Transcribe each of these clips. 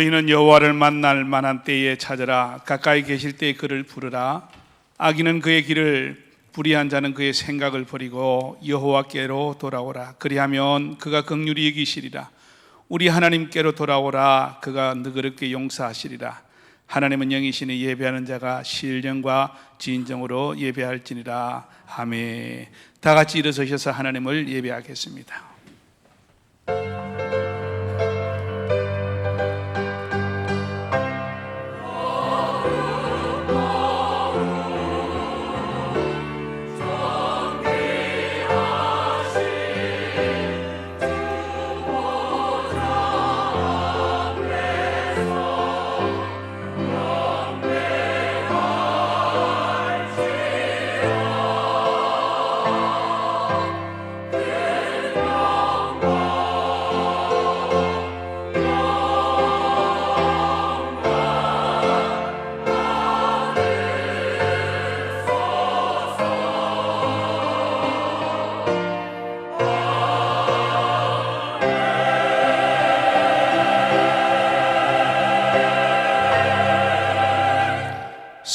너희는 여호와를 만날 만한 때에 찾으라. 가까이 계실 때에 그를 부르라. 악인은 그의 길을, 불의한 자는 그의 생각을 버리고 여호와께로 돌아오라. 그리하면 그가 긍휼히 여기시리라. 우리 하나님께로 돌아오라. 그가 너그럽게 용서하시리라. 하나님은 영이시니 예배하는 자가 신령과 진정으로 예배할지니라. 아멘. 다 같이 일어서셔서 하나님을 예배하겠습니다.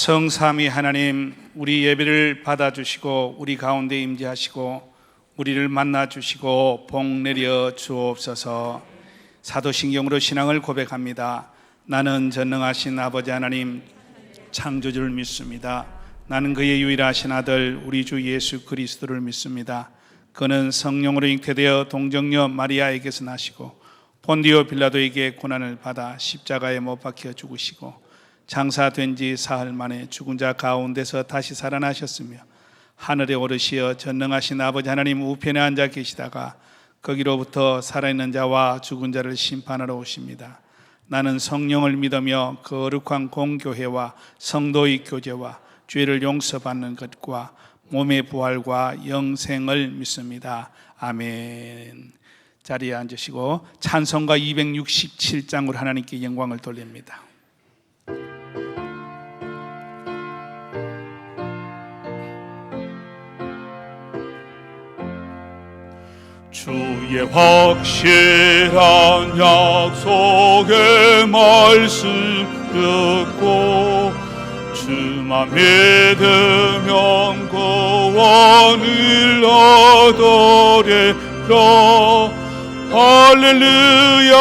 성삼위 하나님, 우리 예배를 받아주시고 우리 가운데 임재하시고 우리를 만나주시고 복 내려 주옵소서. 사도신경으로 신앙을 고백합니다. 나는 전능하신 아버지 하나님 창조주를 믿습니다. 나는 그의 유일하신 아들 우리 주 예수 그리스도를 믿습니다. 그는 성령으로 잉태되어 동정녀 마리아에게서 나시고 본디오 빌라도에게 고난을 받아 십자가에 못 박혀 죽으시고 장사된 지 사흘 만에 죽은 자 가운데서 다시 살아나셨으며 하늘에 오르시어 전능하신 아버지 하나님 우편에 앉아 계시다가 거기로부터 살아있는 자와 죽은 자를 심판하러 오십니다. 나는 성령을 믿으며 거룩한 공교회와 성도의 교제와 죄를 용서받는 것과 몸의 부활과 영생을 믿습니다. 아멘. 자리에 앉으시고 찬송가 267장으로 하나님께 영광을 돌립니다. 주의 확실한 약속의 말씀 듣고 주만 믿으면 구원을 얻으리라. 할렐루야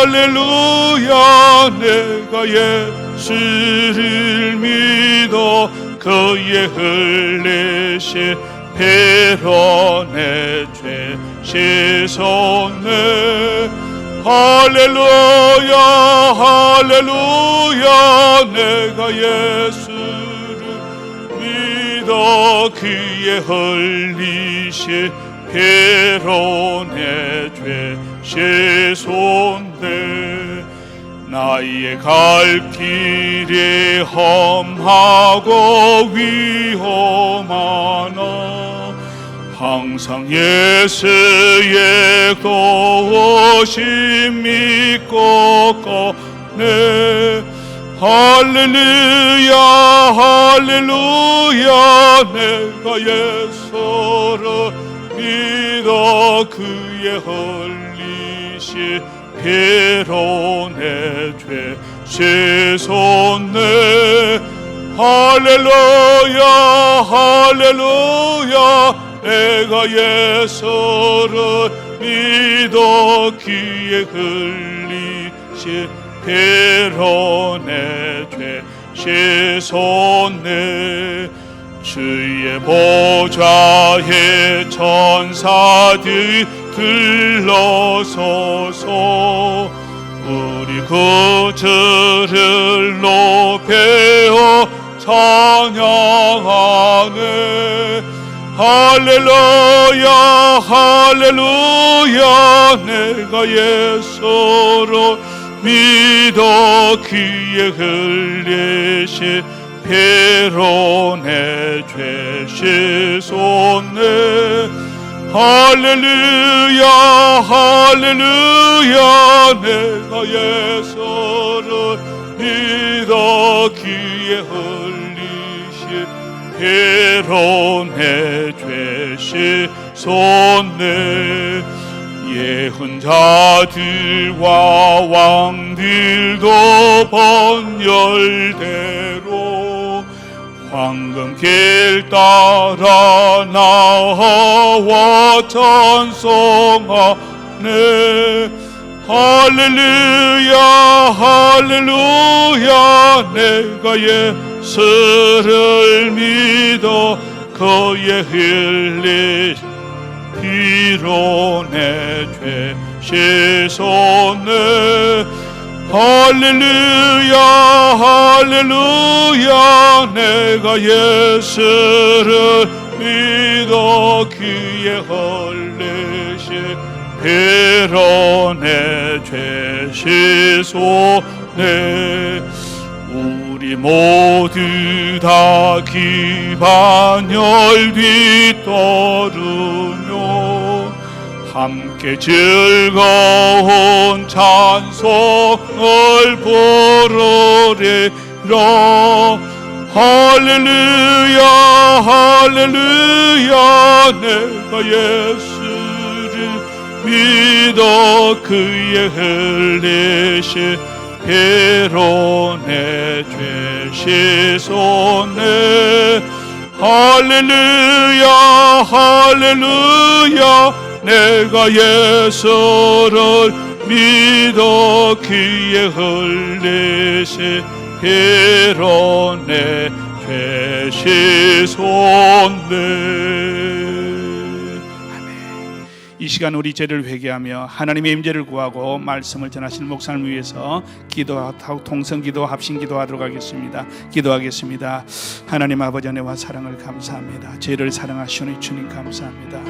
할렐루야. 내가 예수를 믿어 그의 흘리신 피로 내 죄 씻었네. 할렐루야 할렐루야. 내가 예수를 믿어 그의 흘리신 피로 내 죄 씻었네. 나의 갈 길이 험하고 위험하나 항상 예수의 도우심 믿고 가네. 할렐루야 할렐루야. 내가 예수를 믿어 그의 흘리신 피로 내 죄 씻었네. 할렐루야 할렐루야. 내가 예수를 믿어 그의 흘리신 피로 내 죄 씻었네. 주의 보좌에 천사들이 들러서서 우리 구주를 높여 찬양하네. 할렐루야 할렐루야. 내가 예수를 믿어 그의 흘리신 피로 내 죄 씻었네. 할렐루야 할렐루야. 내가 예수를 믿어 그의 흘리신 피로 내 죄 씻었네. 예언자들과 왕들도 번열대로 황금길 따라 나와 찬송하네. 할렐루야 할렐루야 내가 예수를 믿어 그의 흘린 피로 내 죄 씻었네. 할렐루야 할렐루야 내가 예수를 믿어 그의 흘리신 피로 내 죄 씻었네. 우리 모두 다 기반열 뒤따르며 함께 즐거운 찬송을 부르리라. 할렐루야 할렐루야 내가 예수를 믿어 그의 흘리신 피로 내 죄 씻었네. 할렐루야 할렐루야 내가 예수를 믿어 그의 흘리신 피로 내 죄 씻었네. 이 시간 우리 죄를 회개하며 하나님의 임재를 구하고 말씀을 전하시는 목사님 위해서 기도하고 통성기도 합심기도하도록 하겠습니다. 기도하겠습니다. 하나님 아버지 은혜와 사랑을 감사합니다. 죄를 사랑하시오니 주님 감사합니다.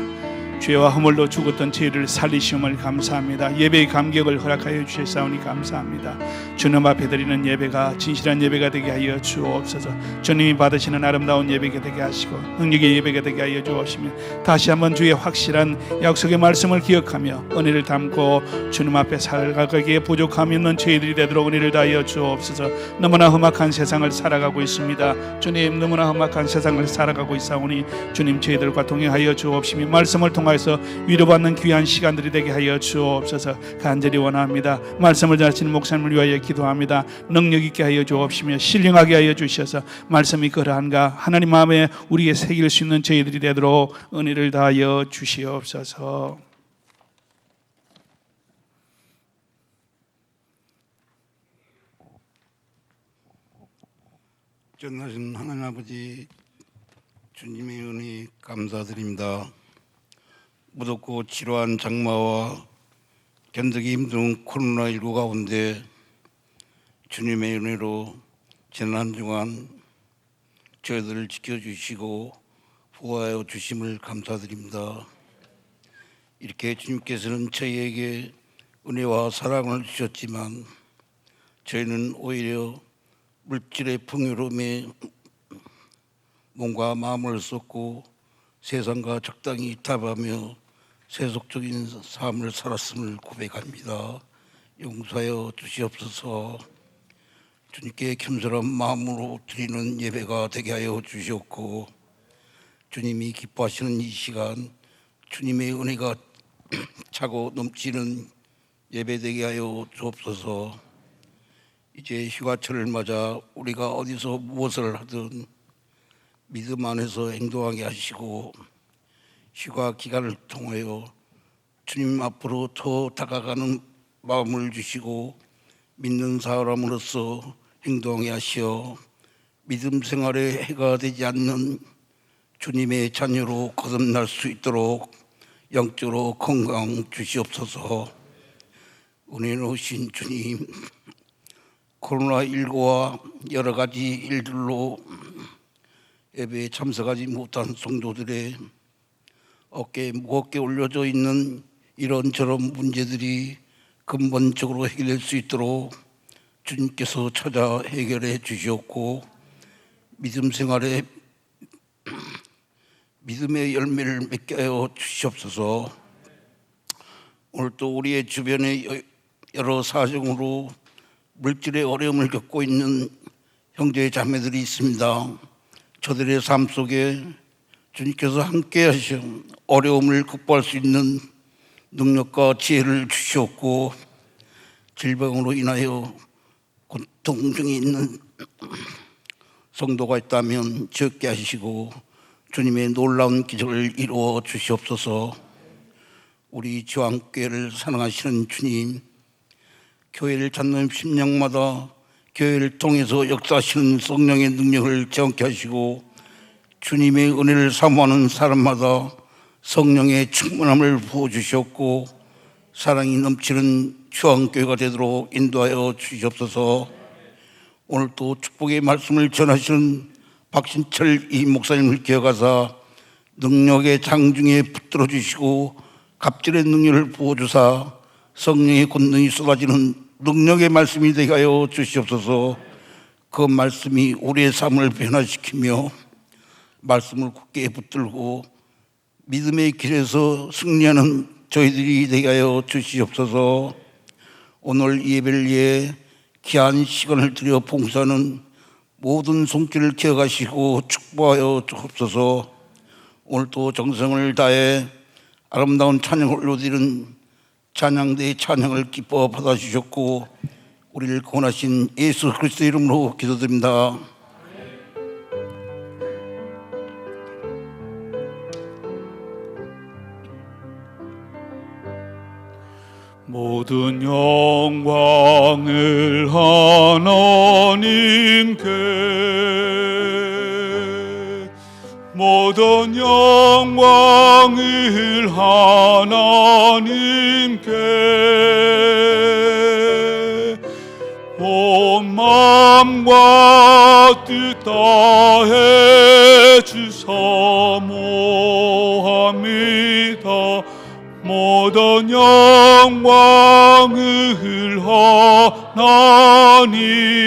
죄와 허물로 죽었던 죄를 살리시음을 감사합니다. 예배의 감격을 허락하여 주셨사오니 감사합니다. 주님 앞에 드리는 예배가 진실한 예배가 되게 하여 주옵소서. 주님이 받으시는 아름다운 예배가 되게 하시고 능력의 예배가 되게 하여 주옵시며 다시 한번 주의 확실한 약속의 말씀을 기억하며 은혜를 담고 주님 앞에 살아가기에 부족함이 있는 저희들이 되도록 은혜를 다하여 주옵소서. 너무나 험악한 세상을 살아가고 있습니다. 주님 너무나 험악한 세상을 살아가고 있사오니 주님 저희들과 동행하여 주옵시며 말씀을 통하여서 위로받는 귀한 시간들이 되게 하여 주옵소서. 간절히 원합니다. 말씀을 전하시는 목사님을 위하여 기도합니다. 능력 있게 하여 주옵시며 신령하게 하여 주셔서 말씀이 그러한가 하나님 마음에 우리의 새길 수 있는 저희들이 되도록 은혜를 다하여 주시옵소서. 전하신 하나님 아버지 주님의 은혜 감사드립니다. 무덥고 지루한 장마와 견디기 힘든 코로나19 가운데 주님의 은혜로 지난 한 주간 저희들을 지켜주시고 보호하여 주심을 감사드립니다. 이렇게 주님께서는 저희에게 은혜와 사랑을 주셨지만 저희는 오히려 물질의 풍요로움에 몸과 마음을 쏟고 세상과 적당히 타협하며 세속적인 삶을 살았음을 고백합니다. 용서하여 주시옵소서. 주님께 겸손한 마음으로 드리는 예배가 되게 하여 주시옵고 주님이 기뻐하시는 이 시간 주님의 은혜가 차고 넘치는 예배 되게 하여 주옵소서. 이제 휴가철을 맞아 우리가 어디서 무엇을 하든 믿음 안에서 행동하게 하시고 휴가 기간을 통하여 주님 앞으로 더 다가가는 마음을 주시고 믿는 사람으로서 행동하게 하시어 믿음 생활에 해가 되지 않는 주님의 자녀로 거듭날 수 있도록 영적으로 건강 주시옵소서. 은혜로우신 주님, 코로나19와 여러 가지 일들로 예배에 참석하지 못한 성도들의 어깨에 무겁게 올려져 있는 이런저런 문제들이 근본적으로 해결될 수 있도록 주님께서 찾아 해결해 주시옵고 믿음 생활에 믿음의 열매를 맺게 하여 주시옵소서. 오늘 또 우리의 주변에 여러 사정으로 물질의 어려움을 겪고 있는 형제 자매들이 있습니다. 저들의 삶 속에 주님께서 함께 하시어 어려움을 극복할 수 있는 능력과 지혜를 주시옵고 질병으로 인하여 고통 중에 있는 성도가 있다면 적게 하시고 주님의 놀라운 기적을 이루어 주시옵소서. 우리 지왕교회를 사랑하시는 주님, 교회를 찾는 심령마다 교회를 통해서 역사하시는 성령의 능력을 체험케 하시고 주님의 은혜를 사모하는 사람마다 성령의 충만함을 부어주셨고 사랑이 넘치는 주왕교회가 되도록 인도하여 주시옵소서. 오늘 또 축복의 말씀을 전하시는 박신철 이 목사님을 기억하사 능력의 장중에 붙들어 주시고 갑질의 능력을 부어주사 성령의 권능이 쏟아지는 능력의 말씀이 되게 하여 주시옵소서. 그 말씀이 우리의 삶을 변화시키며 말씀을 굳게 붙들고 믿음의 길에서 승리하는 저희들이 되게 하여 주시옵소서. 오늘 예배를 위해 귀한 시간을 들여 봉사하는 모든 손길을 기억하시고 축복하여 주옵소서. 오늘도 정성을 다해 아름다운 찬양을 올려드리는 찬양대의 찬양을 기뻐 받아주셨고 우리를 구원하신 예수 그리스도 이름으로 기도드립니다. 모든 영광을 하나님께, 모든 영광을 하나님께, 온 마음과 뜻 다해 주사 모합니다. 모든 영광을 하나님께.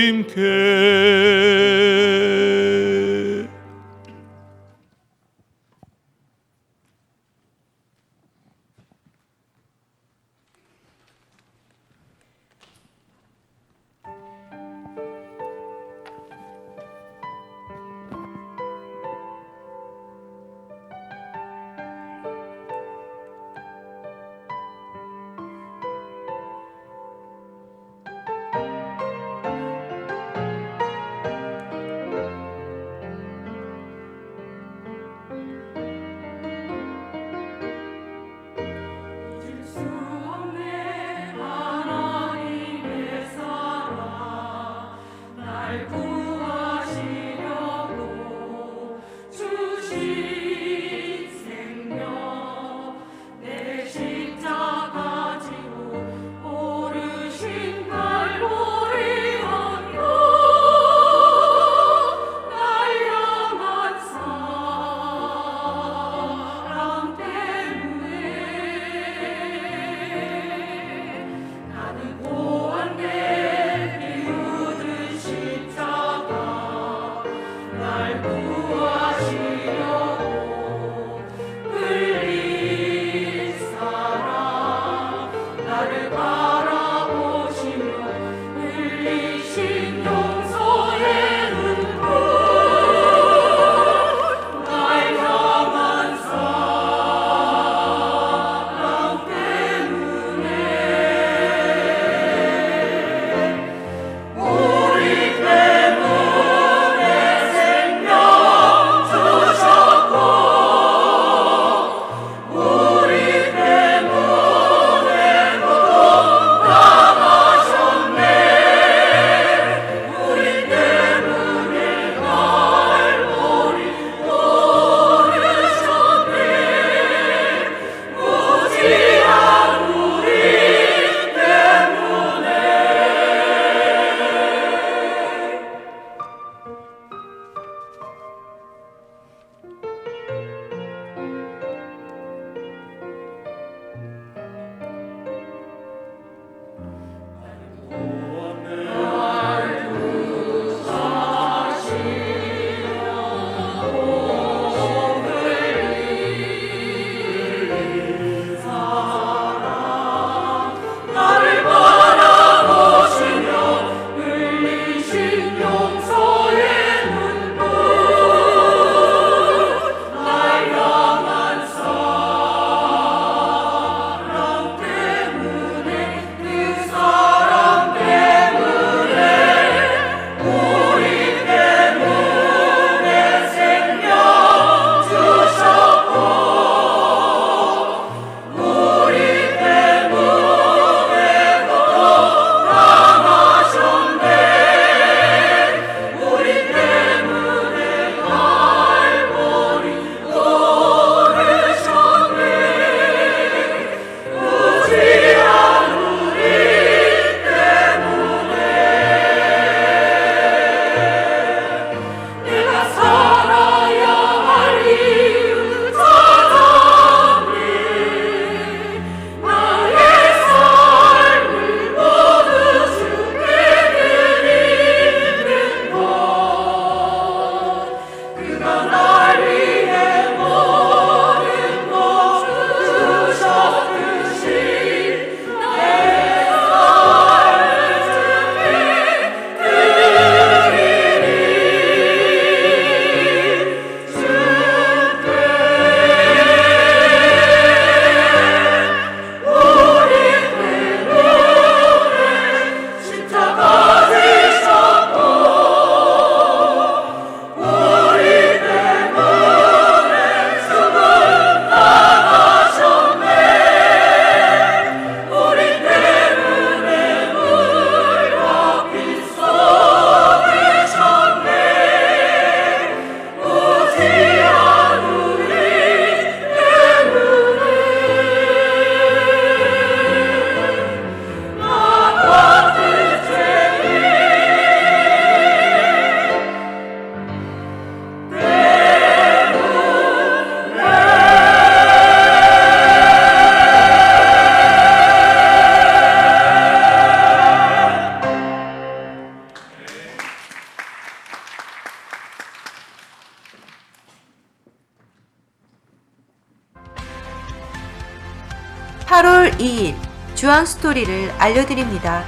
8월 2일 주황 스토리를 알려드립니다.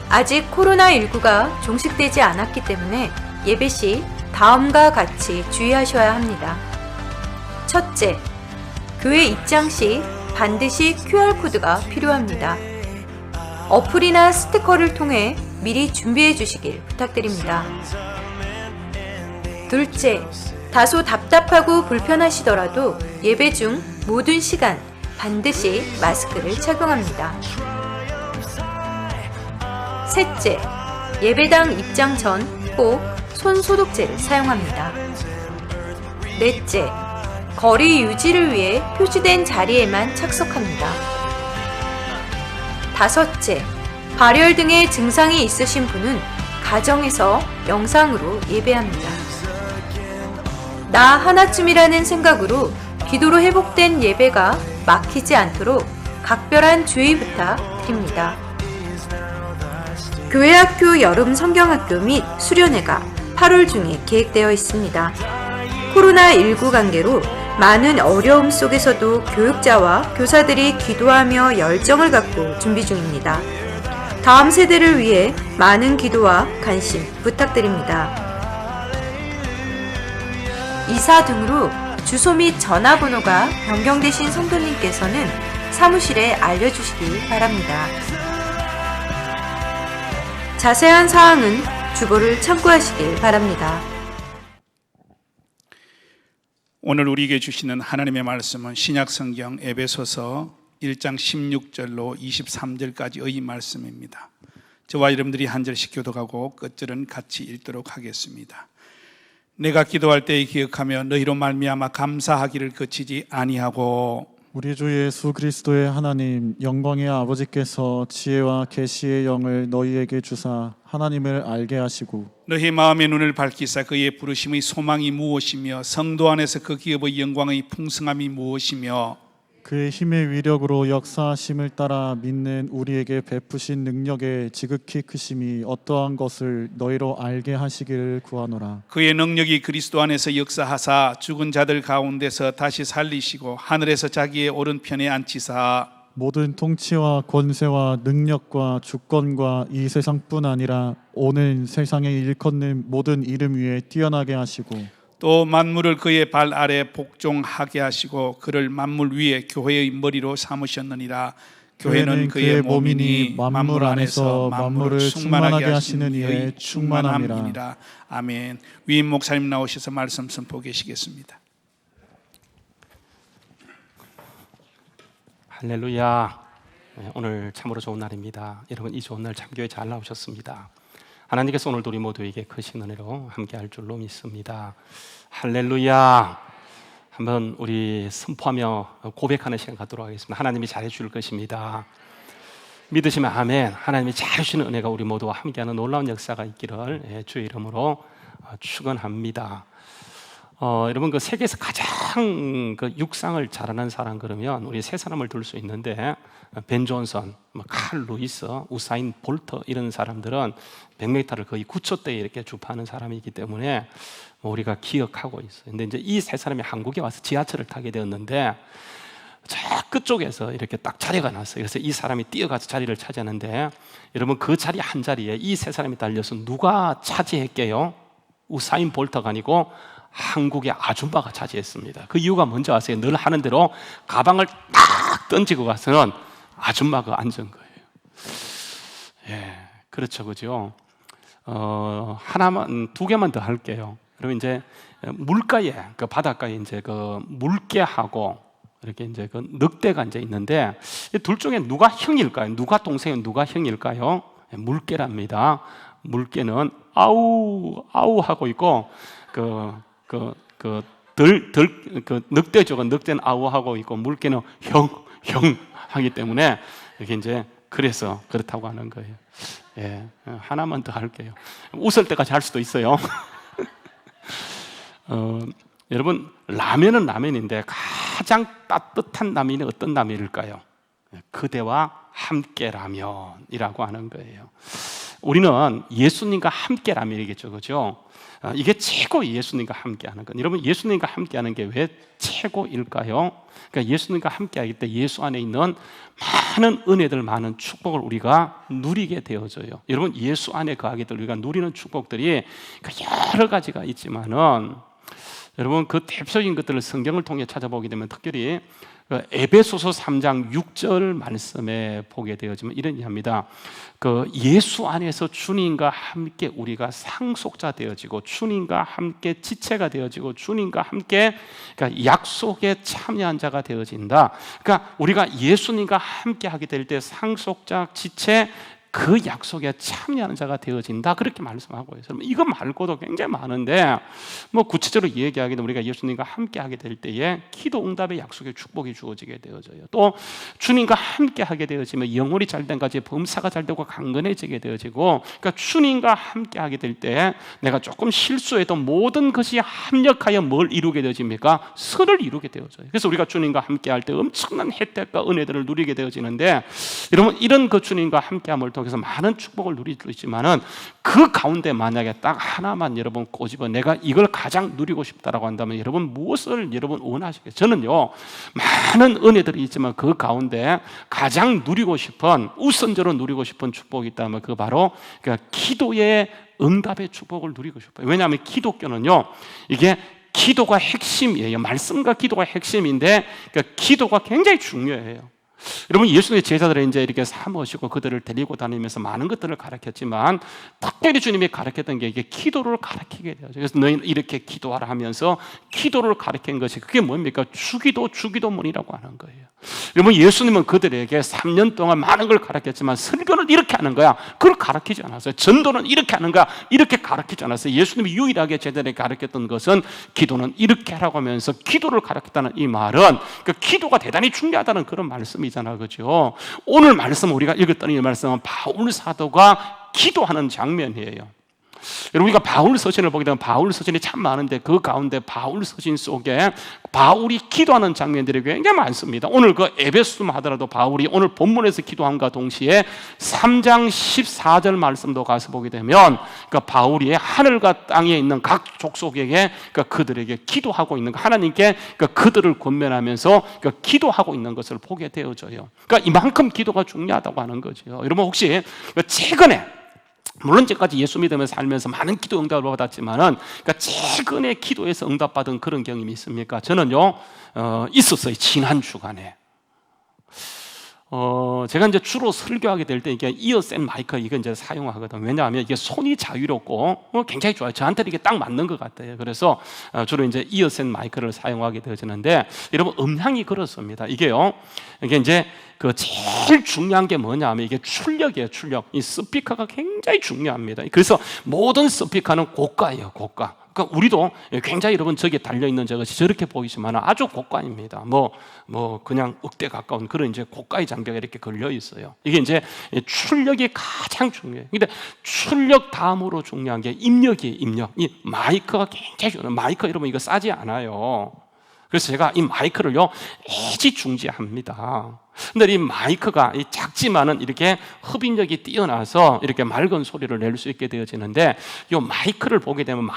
아직 코로나19가 종식되지 않았기 때문에 예배 시 다음과 같이 주의하셔야 합니다. 첫째, 교회 입장 시 반드시 QR코드가 필요합니다. 어플이나 스티커를 통해 미리 준비해 주시길 부탁드립니다. 둘째, 다소 답답하고 불편하시더라도 예배 중 모든 시간 반드시 마스크를 착용합니다. 셋째, 예배당 입장 전 꼭 손 소독제를 사용합니다. 넷째, 거리 유지를 위해 표시된 자리에만 착석합니다. 다섯째, 발열 등의 증상이 있으신 분은 가정에서 영상으로 예배합니다. 나 하나쯤이라는 생각으로 기도로 회복된 예배가 막히지 않도록 각별한 주의 부탁드립니다. 교회학교 여름 성경학교 및 수련회가 8월 중에 계획되어 있습니다. 코로나19 관계로 많은 어려움 속에서도 교육자와 교사들이 기도하며 열정을 갖고 준비 중입니다. 다음 세대를 위해 많은 기도와 관심 부탁드립니다. 이사 등으로 주소 및 전화번호가 변경되신 성도님께서는 사무실에 알려주시기 바랍니다. 자세한 사항은 주보를 참고하시길 바랍니다. 오늘 우리에게 주시는 하나님의 말씀은 신약성경 에베소서 1장 16절로 23절까지의 말씀입니다. 저와 여러분들이 한 절씩 교독하고 끝절은 같이 읽도록 하겠습니다. 내가 기도할 때에 기억하며 너희로 말미암아 감사하기를 그치지 아니하고 우리 주 예수 그리스도의 하나님 영광의 아버지께서 지혜와 계시의 영을 너희에게 주사 하나님을 알게 하시고 너희 마음의 눈을 밝히사 그의 부르심의 소망이 무엇이며 성도 안에서 그 기업의 영광의 풍성함이 무엇이며 그의 힘의 위력으로 역사하심을 따라 믿는 우리에게 베푸신 능력의 지극히 크심이 어떠한 것을 너희로 알게 하시기를 구하노라. 그의 능력이 그리스도 안에서 역사하사 죽은 자들 가운데서 다시 살리시고 하늘에서 자기의 오른편에 앉히사 모든 통치와 권세와 능력과 주권과 이 세상뿐 아니라 오는 세상에 일컫는 모든 이름 위에 뛰어나게 하시고 또 만물을 그의 발 아래 복종하게 하시고 그를 만물 위에 교회의 머리로 삼으셨느니라. 교회는 그의 몸이니 만물 안에서 만물을 충만하게 하시는 이의 충만함이니라. 아멘. 위임 목사님 나오셔서 말씀 선포 계시겠습니다. 할렐루야. 오늘 참으로 좋은 날입니다. 여러분 이 좋은 날 참교회 잘 나오셨습니다. 하나님께서 오늘도 우리 모두에게 크신 은혜로 함께할 줄로 믿습니다. 할렐루야. 한번 우리 선포하며 고백하는 시간 갖도록 하겠습니다. 하나님이 잘해줄 것입니다. 믿으시면 아멘. 하나님이 잘해주시는 은혜가 우리 모두와 함께하는 놀라운 역사가 있기를 주의 이름으로 축원합니다. 여러분 그 세계에서 가장 그 육상을 잘하는 사람 그러면 우리 세 사람을 들 수 있는데 벤 존슨, 칼 루이스, 우사인 볼트 이런 사람들은 100m를 거의 9초대에 이렇게 주파하는 사람이기 때문에 우리가 기억하고 있어요. 근데 이제 이 세 사람이 한국에 와서 지하철을 타게 되었는데 저 끝쪽에서 이렇게 딱 자리가 났어요. 그래서 이 사람이 뛰어가서 자리를 차지하는데 여러분 그 자리 한 자리에 이 세 사람이 달려서 누가 차지했게요? 우사인 볼트가 아니고 한국의 아줌마가 차지했습니다. 그 이유가 뭔지 아세요? 늘 하는 대로 가방을 딱 던지고 가서는 아줌마가 앉은 거예요. 예, 그렇죠, 그죠? 두 개만 더 할게요. 그리고 이제 물가에, 그 바닷가에 이제 그 물개하고 이렇게 이제 그 늑대가 이제 있는데 둘 중에 누가 형일까요? 누가 동생이에요? 누가 형일까요? 물개랍니다. 물개는 아우 아우 하고 있고 늑대죠. 늑대는 아우하고 있고 물개는 형 하기 때문에 이렇게 이제 그래서 그렇다고 하는 거예요. 예, 하나만 더 할게요. 웃을 때까지 할 수도 있어요. 여러분 라면은 라면인데 가장 따뜻한 라면이 어떤 라면일까요? 그대와 함께 라면이라고 하는 거예요. 우리는 예수님과 함께라면 이겠죠, 그죠? 이게 최고 예수님과 함께하는 것. 여러분, 예수님과 함께하는 게 왜 최고일까요? 그러니까 예수님과 함께하기 때 예수 안에 있는 많은 은혜들, 많은 축복을 우리가 누리게 되어져요. 여러분, 예수 안에 거하게 될 우리가 누리는 축복들이 여러 가지가 있지만은, 여러분, 그 대표적인 것들을 성경을 통해 찾아보게 되면 특별히 에베소서 3장 6절 말씀에 보게 되어지면 이런 이야기입니다. 예수 안에서 주님과 함께 우리가 상속자 되어지고, 주님과 함께 지체가 되어지고, 주님과 함께 그러니까 약속에 참여한 자가 되어진다. 그러니까 우리가 예수님과 함께 하게 될 때 상속자, 지체, 그 약속에 참여하는 자가 되어진다, 그렇게 말씀하고 있어요. 이거 말고도 굉장히 많은데, 구체적으로 얘기하기는 우리가 예수님과 함께 하게 될 때에 기도 응답의 약속의 축복이 주어지게 되어져요. 또 주님과 함께 하게 되어지면 영혼이 잘된 가지 범사가 잘되고 강건해지게 되어지고, 그러니까 주님과 함께 하게 될 때 내가 조금 실수해도 모든 것이 합력하여 뭘 이루게 되어집니까? 선을 이루게 되어져요. 그래서 우리가 주님과 함께 할 때 엄청난 혜택과 은혜들을 누리게 되어지는데, 여러분, 이런 그 주님과 함께함을 통해 그래서 많은 축복을 누릴 수 있지만은 그 가운데 만약에 딱 하나만 여러분 꼬집어 내가 이걸 가장 누리고 싶다라고 한다면 여러분 무엇을 여러분 원하시겠어요? 저는요, 많은 은혜들이 있지만 그 가운데 가장 누리고 싶은, 우선적으로 누리고 싶은 축복이 있다면 그 바로 기도의 응답의 축복을 누리고 싶어요. 왜냐하면 기독교는요, 이게 기도가 핵심이에요. 말씀과 기도가 핵심인데, 기도가 굉장히 중요해요. 여러분, 예수님의 제자들을 이제 이렇게 삼으시고 그들을 데리고 다니면서 많은 것들을 가르쳤지만, 특별히 주님이 가르쳤던 게 이게 기도를 가르치게 돼요. 그래서 너희는 이렇게 기도하라 하면서 기도를 가르친 것이 그게 뭡니까? 주기도문이라고 하는 거예요. 여러분, 예수님은 그들에게 3년 동안 많은 걸 가르쳤지만 설교는 이렇게 하는 거야, 그걸 가르치지 않았어요. 전도는 이렇게 하는 거야, 이렇게 가르치지 않았어요. 예수님이 유일하게 제자들에게 가르쳤던 것은 기도는 이렇게 하라고 하면서 기도를 가르쳤다는 이 말은 기도가 대단히 중요하다는 그런 말씀이잖아요, 그렇죠? 오늘 말씀 우리가 읽었던 이 말씀은 바울 사도가 기도하는 장면이에요. 여러분, 우리가 바울 서신을 보게 되면 바울 서신이 참 많은데 그 가운데 바울 서신 속에 바울이 기도하는 장면들이 굉장히 많습니다. 오늘 그 에베소서만 하더라도 바울이 오늘 본문에서 기도함과 동시에 3장 14절 말씀도 가서 보게 되면 바울이 하늘과 땅에 있는 각 족속에게 그들에게 기도하고 있는 거, 하나님께 그들을 권면하면서 기도하고 있는 것을 보게 되어져요. 그러니까 이만큼 기도가 중요하다고 하는 거죠. 여러분, 혹시 최근에, 물론 지금까지 예수 믿으면서 살면서 많은 기도 응답을 받았지만은 최근에 기도에서 응답받은 그런 경험이 있습니까? 저는요, 있었어요. 지난 주간에. 제가 이제 주로 설교하게 될 때 이게 이어센 마이크 이거 이제 사용하거든요. 왜냐하면 이게 손이 자유롭고 굉장히 좋아요. 저한테는 이게 딱 맞는 것 같아요. 그래서 주로 이제 이어센 마이크를 사용하게 되어지는데, 여러분, 음향이 그렇습니다. 이게 이제 제일 중요한 게 뭐냐면 이게 출력이에요, 출력. 이 스피커가 굉장히 중요합니다. 그래서 모든 스피커는 고가예요, 고가. 그러니까 우리도 굉장히 여러분 저기에 달려있는 저것이 저렇게 보이지만 아주 고가입니다. 그냥 억대 가까운 그런 이제 고가의 장비가 이렇게 걸려 있어요. 이게 이제 출력이 가장 중요해요. 근데 출력 다음으로 중요한 게 입력이에요, 입력. 이 마이크가 굉장히 중요해요. 마이크 여러분 이거 싸지 않아요. 그래서 제가 이 마이크를요 애지중지합니다. 근데 이 마이크가 작지만은 이렇게 흡인력이 뛰어나서 이렇게 맑은 소리를 낼 수 있게 되어지는데, 이 마이크를 보게 되면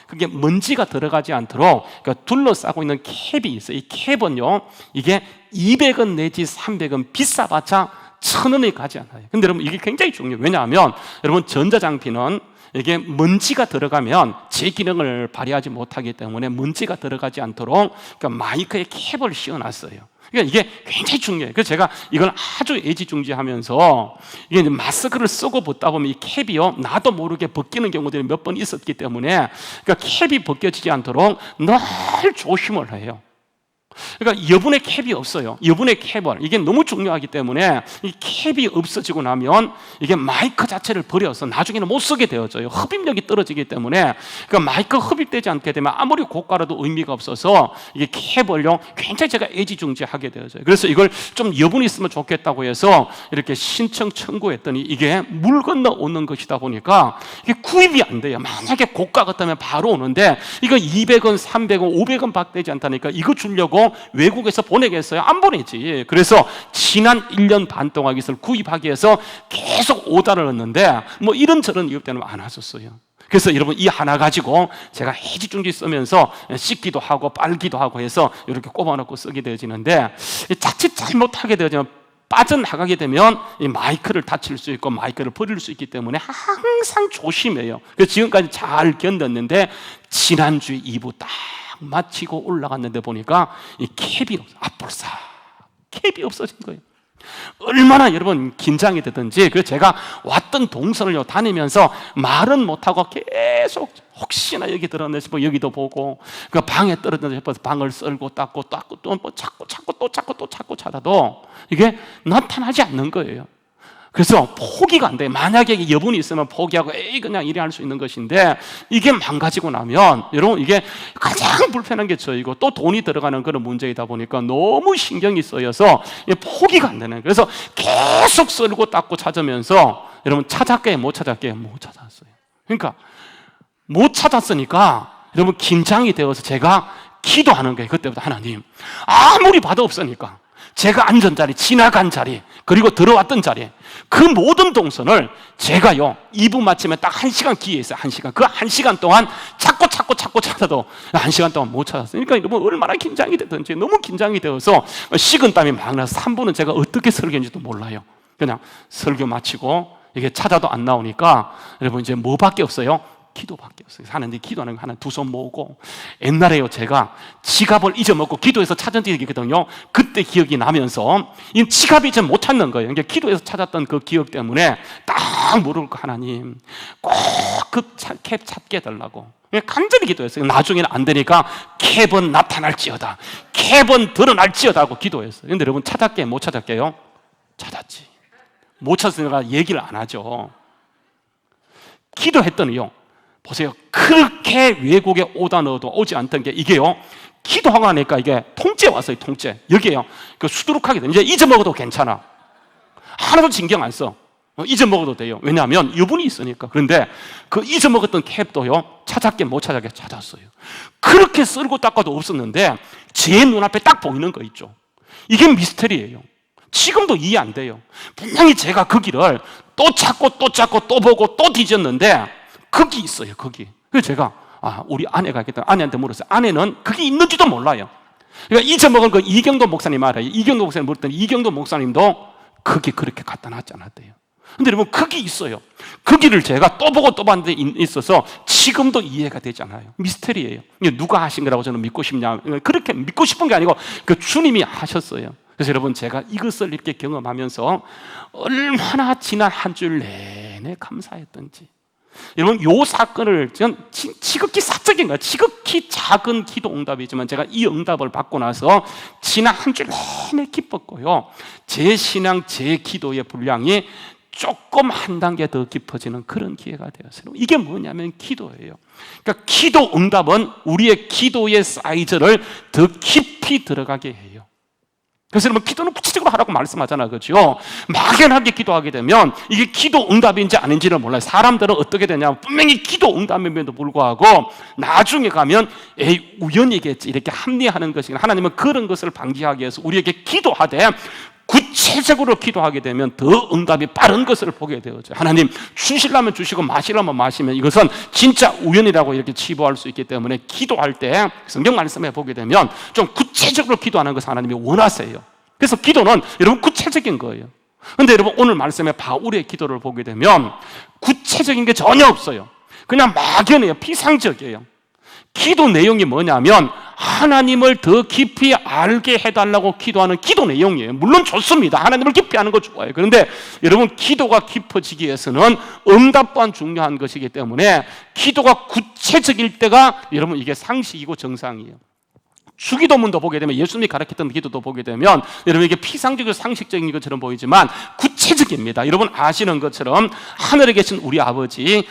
그게 먼지가 들어가지 않도록 둘러싸고 있는 캡이 있어요. 이 캡은요, 이게 200원 내지 300원 비싸봤자 1,000원이 가지 않아요. 근데 여러분, 이게 굉장히 중요해요. 왜냐하면 여러분, 전자장비는 이게 먼지가 들어가면 제 기능을 발휘하지 못하기 때문에 먼지가 들어가지 않도록 마이크에 캡을 씌워놨어요. 그러니까 이게 굉장히 중요해요. 그래서 제가 이걸 아주 애지중지하면서 이게 이제 마스크를 쓰고 벗다 보면 이 캡이요, 나도 모르게 벗기는 경우들이 몇 번 있었기 때문에 캡이 벗겨지지 않도록 늘 조심을 해요. 그러니까 여분의 캡이 없어요. 여분의 캡을, 이게 너무 중요하기 때문에 이 캡이 없어지고 나면 이게 마이크 자체를 버려서 나중에는 못 쓰게 되어져요. 흡입력이 떨어지기 때문에 마이크 흡입되지 않게 되면 아무리 고가라도 의미가 없어서 이게 캡을요 굉장히 제가 애지중지하게 되어져요. 그래서 이걸 좀 여분이 있으면 좋겠다고 해서 이렇게 신청 청구했더니 이게 물 건너 오는 것이다 보니까 이게 구입이 안 돼요. 만약에 고가 같다면 바로 오는데 이거 200원, 300원, 500원 밖 되지 않다니까 이거 주려고 가지고 외국에서 보내겠어요? 안 보내지. 그래서 지난 1년 반 동안 이것을 구입하기 위해서 계속 오다를 했는데 뭐 이런저런 이유 때문에 안 왔었어요. 그래서 여러분 이 하나 가지고 제가 해지중지 쓰면서 씻기도 하고 빨기도 하고 해서 이렇게 꼽아놓고 쓰게 되어지는데, 자칫 잘못하게 되어지면 빠져나가게 되면 이 마이크를 다칠 수 있고 마이크를 버릴 수 있기 때문에 항상 조심해요. 그래서 지금까지 잘 견뎠는데 지난주에 2부 딱 마치고 올라갔는데 보니까 이 캡이 앞볼사 캡이 없어진 거예요. 얼마나 여러분 긴장이 되든지. 그래서 제가 왔던 동선을 다니면서 말은 못하고 계속 혹시나 여기 들었나 싶어 여기도 보고, 그 방에 떨어졌나 싶어서 방을 썰고 닦고 또 뭐 찾고 찾아도 이게 나타나지 않는 거예요. 그래서 포기가 안 돼요. 만약에 여분이 있으면 포기하고 그냥 이래 할 수 있는 것인데, 이게 망가지고 나면 여러분 이게 가장 불편한 게 저이고 또 돈이 들어가는 그런 문제이다 보니까 너무 신경이 쓰여서 포기가 안 되는 거예요. 그래서 계속 썰고 닦고 찾으면서 여러분 찾았게 못 찾았게 못 찾았어요. 그러니까 못 찾았으니까 여러분 긴장이 되어서 제가 기도하는 거예요. 그때부터 하나님, 아무리 봐도 없으니까 제가 앉은 자리, 지나간 자리, 그리고 들어왔던 자리, 그 모든 동선을 제가요 2부 마치면 딱 1시간 기회 있어요. 1시간. 그 1시간 동안 찾고 찾아도 1시간 동안 못 찾았어요. 그러니까 여러분 얼마나 긴장이 되든지 너무 긴장이 되어서 식은 땀이 막 나서 3부는 제가 어떻게 설교인지도 몰라요. 그냥 설교 마치고 이게 찾아도 안 나오니까 여러분 이제 뭐밖에 없어요? 기도밖에 없어요. 하는데 기도하는 거 하나 두 손 모으고, 옛날에요 제가 지갑을 잊어먹고 기도해서 찾은 적이 있거든요. 그때 기억이 나면서 이 지갑이 이제 못 찾는 거예요. 그러니까 기도해서 찾았던 그 기억 때문에 딱 물을 거, 하나님 꼭 그 캡 찾게 해달라고 간절히 기도했어요. 나중에는 안 되니까 캡은 나타날지어다, 캡은 드러날지어다 하고 기도했어요. 그런데 여러분 찾았게 못 찾았게요? 찾았지. 못 찾았으니까 얘기를 안 하죠. 기도했더니요, 보세요. 그렇게 외국에 오다 넣어도 오지 않던 게 이게요, 기도하고 나니까 이게 통째 왔어요. 통째. 여기에요. 그 수두룩하게 돼. 이제 잊어먹어도 괜찮아. 하나도 신경 안 써. 잊어먹어도 돼요. 왜냐하면 유분이 있으니까. 그런데 그 잊어먹었던 캡도요, 찾았게 못 찾았게 찾았어요. 그렇게 썰고 닦아도 없었는데 제 눈앞에 딱 보이는 거 있죠. 이게 미스터리예요. 지금도 이해 안 돼요. 분명히 제가 그 길을 또 찾고 또 보고 또 뒤졌는데 거기 있어요, 거기. 그래서 제가 우리 아내가 있겠다. 아내한테 물었어요. 아내는 그게 있는지도 몰라요. 그러니까 잊어먹은 거 이경도 목사님 알아요. 이경도 목사님 물었더니 이경도 목사님도 거기 그렇게 갖다 놨지 않았대요. 근데 여러분 거기 있어요. 거기를 제가 또 보고 또 봤는데 있어서 지금도 이해가 되지 않아요. 미스터리예요. 이게 누가 하신 거라고 저는 믿고 싶냐? 그렇게 믿고 싶은 게 아니고 그 주님이 하셨어요. 그래서 여러분 제가 이것을 이렇게 경험하면서 얼마나 지난 한 주 내내 감사했던지. 여러분 이 사건을 지극히 사적인 거예요. 지극히 작은 기도 응답이지만 제가 이 응답을 받고 나서 지난 한 주 내내 기뻤고요, 제 신앙, 제 기도의 분량이 조금 한 단계 더 깊어지는 그런 기회가 되었어요. 이게 뭐냐면 기도예요. 그러니까 기도 응답은 우리의 기도의 사이즈를 더 깊이 들어가게 해요. 그래서 여러분 기도는 구체적으로 하라고 말씀하잖아요, 그렇죠? 막연하게 기도하게 되면 이게 기도 응답인지 아닌지를 몰라요. 사람들은 어떻게 되냐면 분명히 기도 응답임에도 불구하고 나중에 가면 우연이겠지 이렇게 합리화하는 것이, 하나님은 그런 것을 방지하기 위해서 우리에게 기도하되 구체적으로 기도하게 되면 더 응답이 빠른 것을 보게 되어져. 하나님 주시려면 주시고 마시려면 마시면 이것은 진짜 우연이라고 이렇게 치부할 수 있기 때문에 기도할 때 성경 말씀에 보게 되면 좀 구체적으로 기도하는 것을 하나님이 원하세요. 그래서 기도는 여러분 구체적인 거예요. 그런데 여러분 오늘 말씀에 바울의 기도를 보게 되면 구체적인 게 전혀 없어요. 그냥 막연해요. 피상적이에요. 기도 내용이 뭐냐면 하나님을 더 깊이 알게 해달라고 기도하는 기도 내용이에요. 물론 좋습니다. 하나님을 깊이 아는 거 좋아요. 그런데 여러분 기도가 깊어지기 위해서는 응답 또한 중요한 것이기 때문에 기도가 구체적일 때가 여러분 이게 상식이고 정상이에요. 주기도문도 보게 되면 예수님이 가르쳤던 기도도 보게 되면 여러분 이게 피상적이고 상식적인 것처럼 보이지만 구체적입니다. 여러분 아시는 것처럼 하늘에 계신 우리 아버지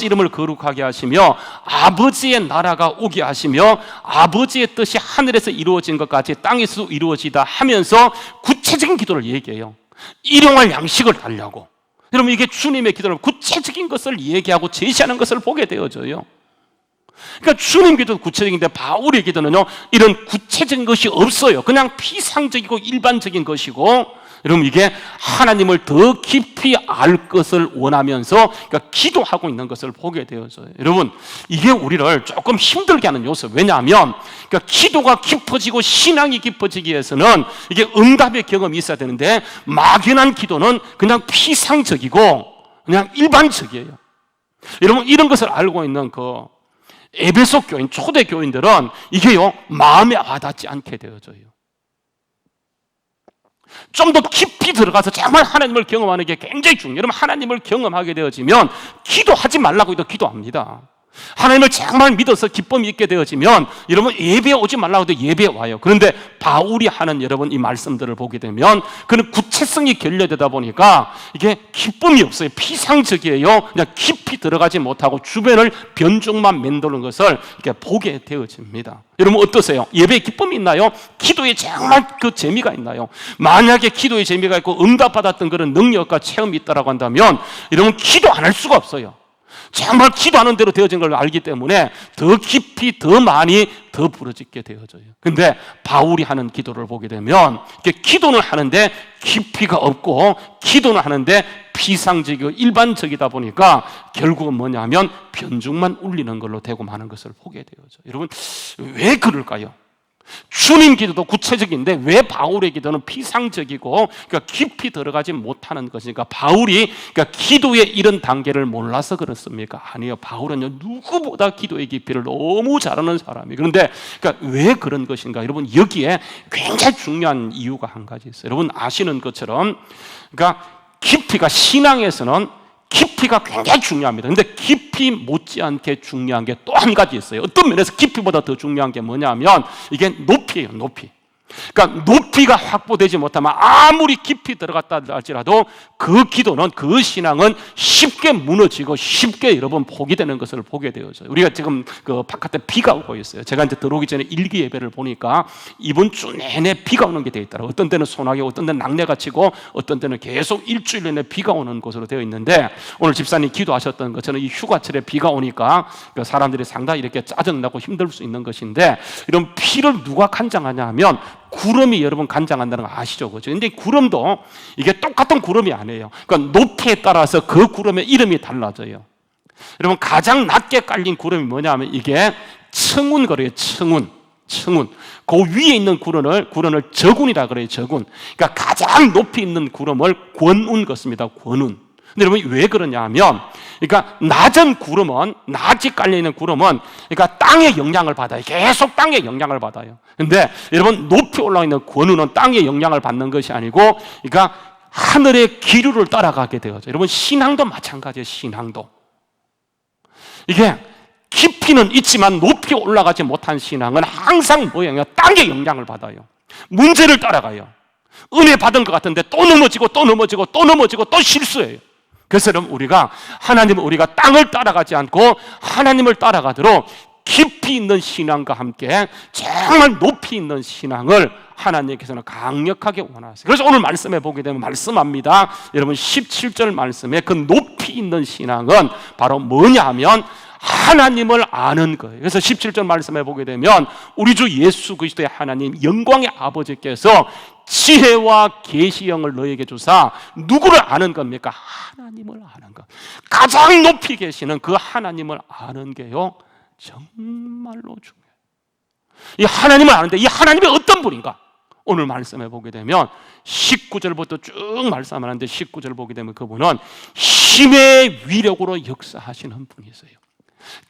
이름을 거룩하게 하시며 아버지의 나라가 오게 하시며 아버지의 뜻이 하늘에서 이루어진 것 같이 땅에서도 이루어지다 하면서 구체적인 기도를 얘기해요. 일용할 양식을 달라고. 여러분 이게 주님의 기도를 구체적인 것을 얘기하고 제시하는 것을 보게 되어져요. 그러니까 주님 기도도 구체적인데 바울의 기도는요, 이런 구체적인 것이 없어요. 그냥 피상적이고 일반적인 것이고, 여러분 이게 하나님을 더 깊이 알 것을 원하면서 그러니까 기도하고 있는 것을 보게 되어져요. 여러분 이게 우리를 조금 힘들게 하는 요소. 왜냐하면 그러니까 기도가 깊어지고 신앙이 깊어지기 위해서는 이게 응답의 경험이 있어야 되는데, 막연한 기도는 그냥 피상적이고 그냥 일반적이에요. 여러분 이런 것을 알고 있는 그 에베소 교인, 초대 교인들은 이게요 마음에 와닿지 않게 되어져요. 좀 더 깊이 들어가서 정말 하나님을 경험하는 게 굉장히 중요해요. 여러분 하나님을 경험하게 되어지면 기도하지 말라고 해도 기도합니다. 하나님을 정말 믿어서 기쁨이 있게 되어지면 여러분 예배에 오지 말라고 해도 예배에 와요. 그런데 바울이 하는 여러분 이 말씀들을 보게 되면 그는 구체성이 결여되다 보니까 이게 기쁨이 없어요. 피상적이에요. 그냥 깊이 들어가지 못하고 주변을 변죽만 맴도는 것을 이렇게 보게 되어집니다. 여러분 어떠세요? 예배에 기쁨이 있나요? 기도에 정말 그 재미가 있나요? 만약에 기도에 재미가 있고 응답받았던 그런 능력과 체험이 있다고 한다면 여러분 기도 안 할 수가 없어요. 정말 기도하는 대로 되어진 걸 알기 때문에 더 깊이 더 많이 더 부러지게 되어져요. 근데 바울이 하는 기도를 보게 되면 기도는 하는데 깊이가 없고 기도는 하는데 피상적이고 일반적이다 보니까 결국은 뭐냐면 변죽만 울리는 걸로 되고 마는 것을 보게 되어져요. 여러분 왜 그럴까요? 주님 기도도 구체적인데 왜 바울의 기도는 피상적이고 그러니까 깊이 들어가지 못하는 것이니까? 바울이 그러니까 기도의 이런 단계를 몰라서 그렇습니까? 아니요. 바울은요 누구보다 기도의 깊이를 너무 잘 아는 사람이에요. 그런데 그러니까 왜 그런 것인가? 여러분 여기에 굉장히 중요한 이유가 한 가지 있어요. 여러분 아시는 것처럼 그러니까 깊이가 신앙에서는 깊이가 굉장히 중요합니다. 그런데 깊이 못지않게 중요한 게 또 한 가지 있어요. 어떤 면에서 깊이보다 더 중요한 게 뭐냐면 이게 높이예요. 높이. 그러니까 높이가 확보되지 못하면 아무리 깊이 들어갔다 할지라도 그 기도는, 그 신앙은 쉽게 무너지고 쉽게 여러분 포기되는 것을 보게 되어져요. 우리가 지금 그 바깥에 비가 오고 있어요. 제가 이제 들어오기 전에 일기 예배를 보니까 이번 주 내내 비가 오는 게 되어 있더라고요. 어떤 때는 소나기, 어떤 때는 낙뢰가 치고 어떤 때는 계속 일주일 내내 비가 오는 것으로 되어 있는데, 오늘 집사님 기도하셨던 것처럼 이 휴가철에 비가 오니까 사람들이 상당히 이렇게 짜증나고 힘들 수 있는 것인데, 이런 비를 누가 간장하냐 하면 구름이 여러분 간장한다는 거 아시죠? 그죠? 근데 구름도 이게 똑같은 구름이 아니에요. 그러니까 높이에 따라서 그 구름의 이름이 달라져요. 여러분 가장 낮게 깔린 구름이 뭐냐면 이게 청운 그래요. 청운. 그 위에 있는 구름을 저군이라 그래요. 저군. 그러니까 가장 높이 있는 구름을 권운 것입니다. 권운. 근데 여러분 왜 그러냐 하면, 그러니까 낮은 구름은, 낮이 깔려있는 구름은 그러니까 땅의 영향을 받아요. 계속 땅의 영향을 받아요. 근데 여러분 높이 올라가 있는 권우는 땅의 영향을 받는 것이 아니고 그러니까 하늘의 기류를 따라가게 되어져. 여러분 신앙도 마찬가지예요. 신앙도 이게 깊이는 있지만 높이 올라가지 못한 신앙은 항상 뭐예요? 땅의 영향을 받아요. 문제를 따라가요. 은혜 받은 것 같은데 또 넘어지고 또 실수해요. 그래서 여러분 우리가 땅을 따라가지 않고 하나님을 따라가도록 깊이 있는 신앙과 함께 정말 높이 있는 신앙을 하나님께서는 강력하게 원하세요. 그래서 오늘 말씀에 보게 되면 말씀합니다. 여러분 17절 말씀에 그 높이 있는 신앙은 바로 뭐냐 하면 하나님을 아는 거예요. 그래서 17절 말씀에 보게 되면 우리 주 예수 그리스도의 하나님 영광의 아버지께서 지혜와 계시형을 너에게 주사 누구를 아는 겁니까? 하나님을 아는 것. 가장 높이 계시는 그 하나님을 아는 게요 정말로 중요해요. 이 하나님을 아는데 이 하나님이 어떤 분인가? 오늘 말씀해 보게 되면 19절부터 쭉 말씀하는데 19절 보게 되면 그분은 힘의 위력으로 역사하시는 분이세요.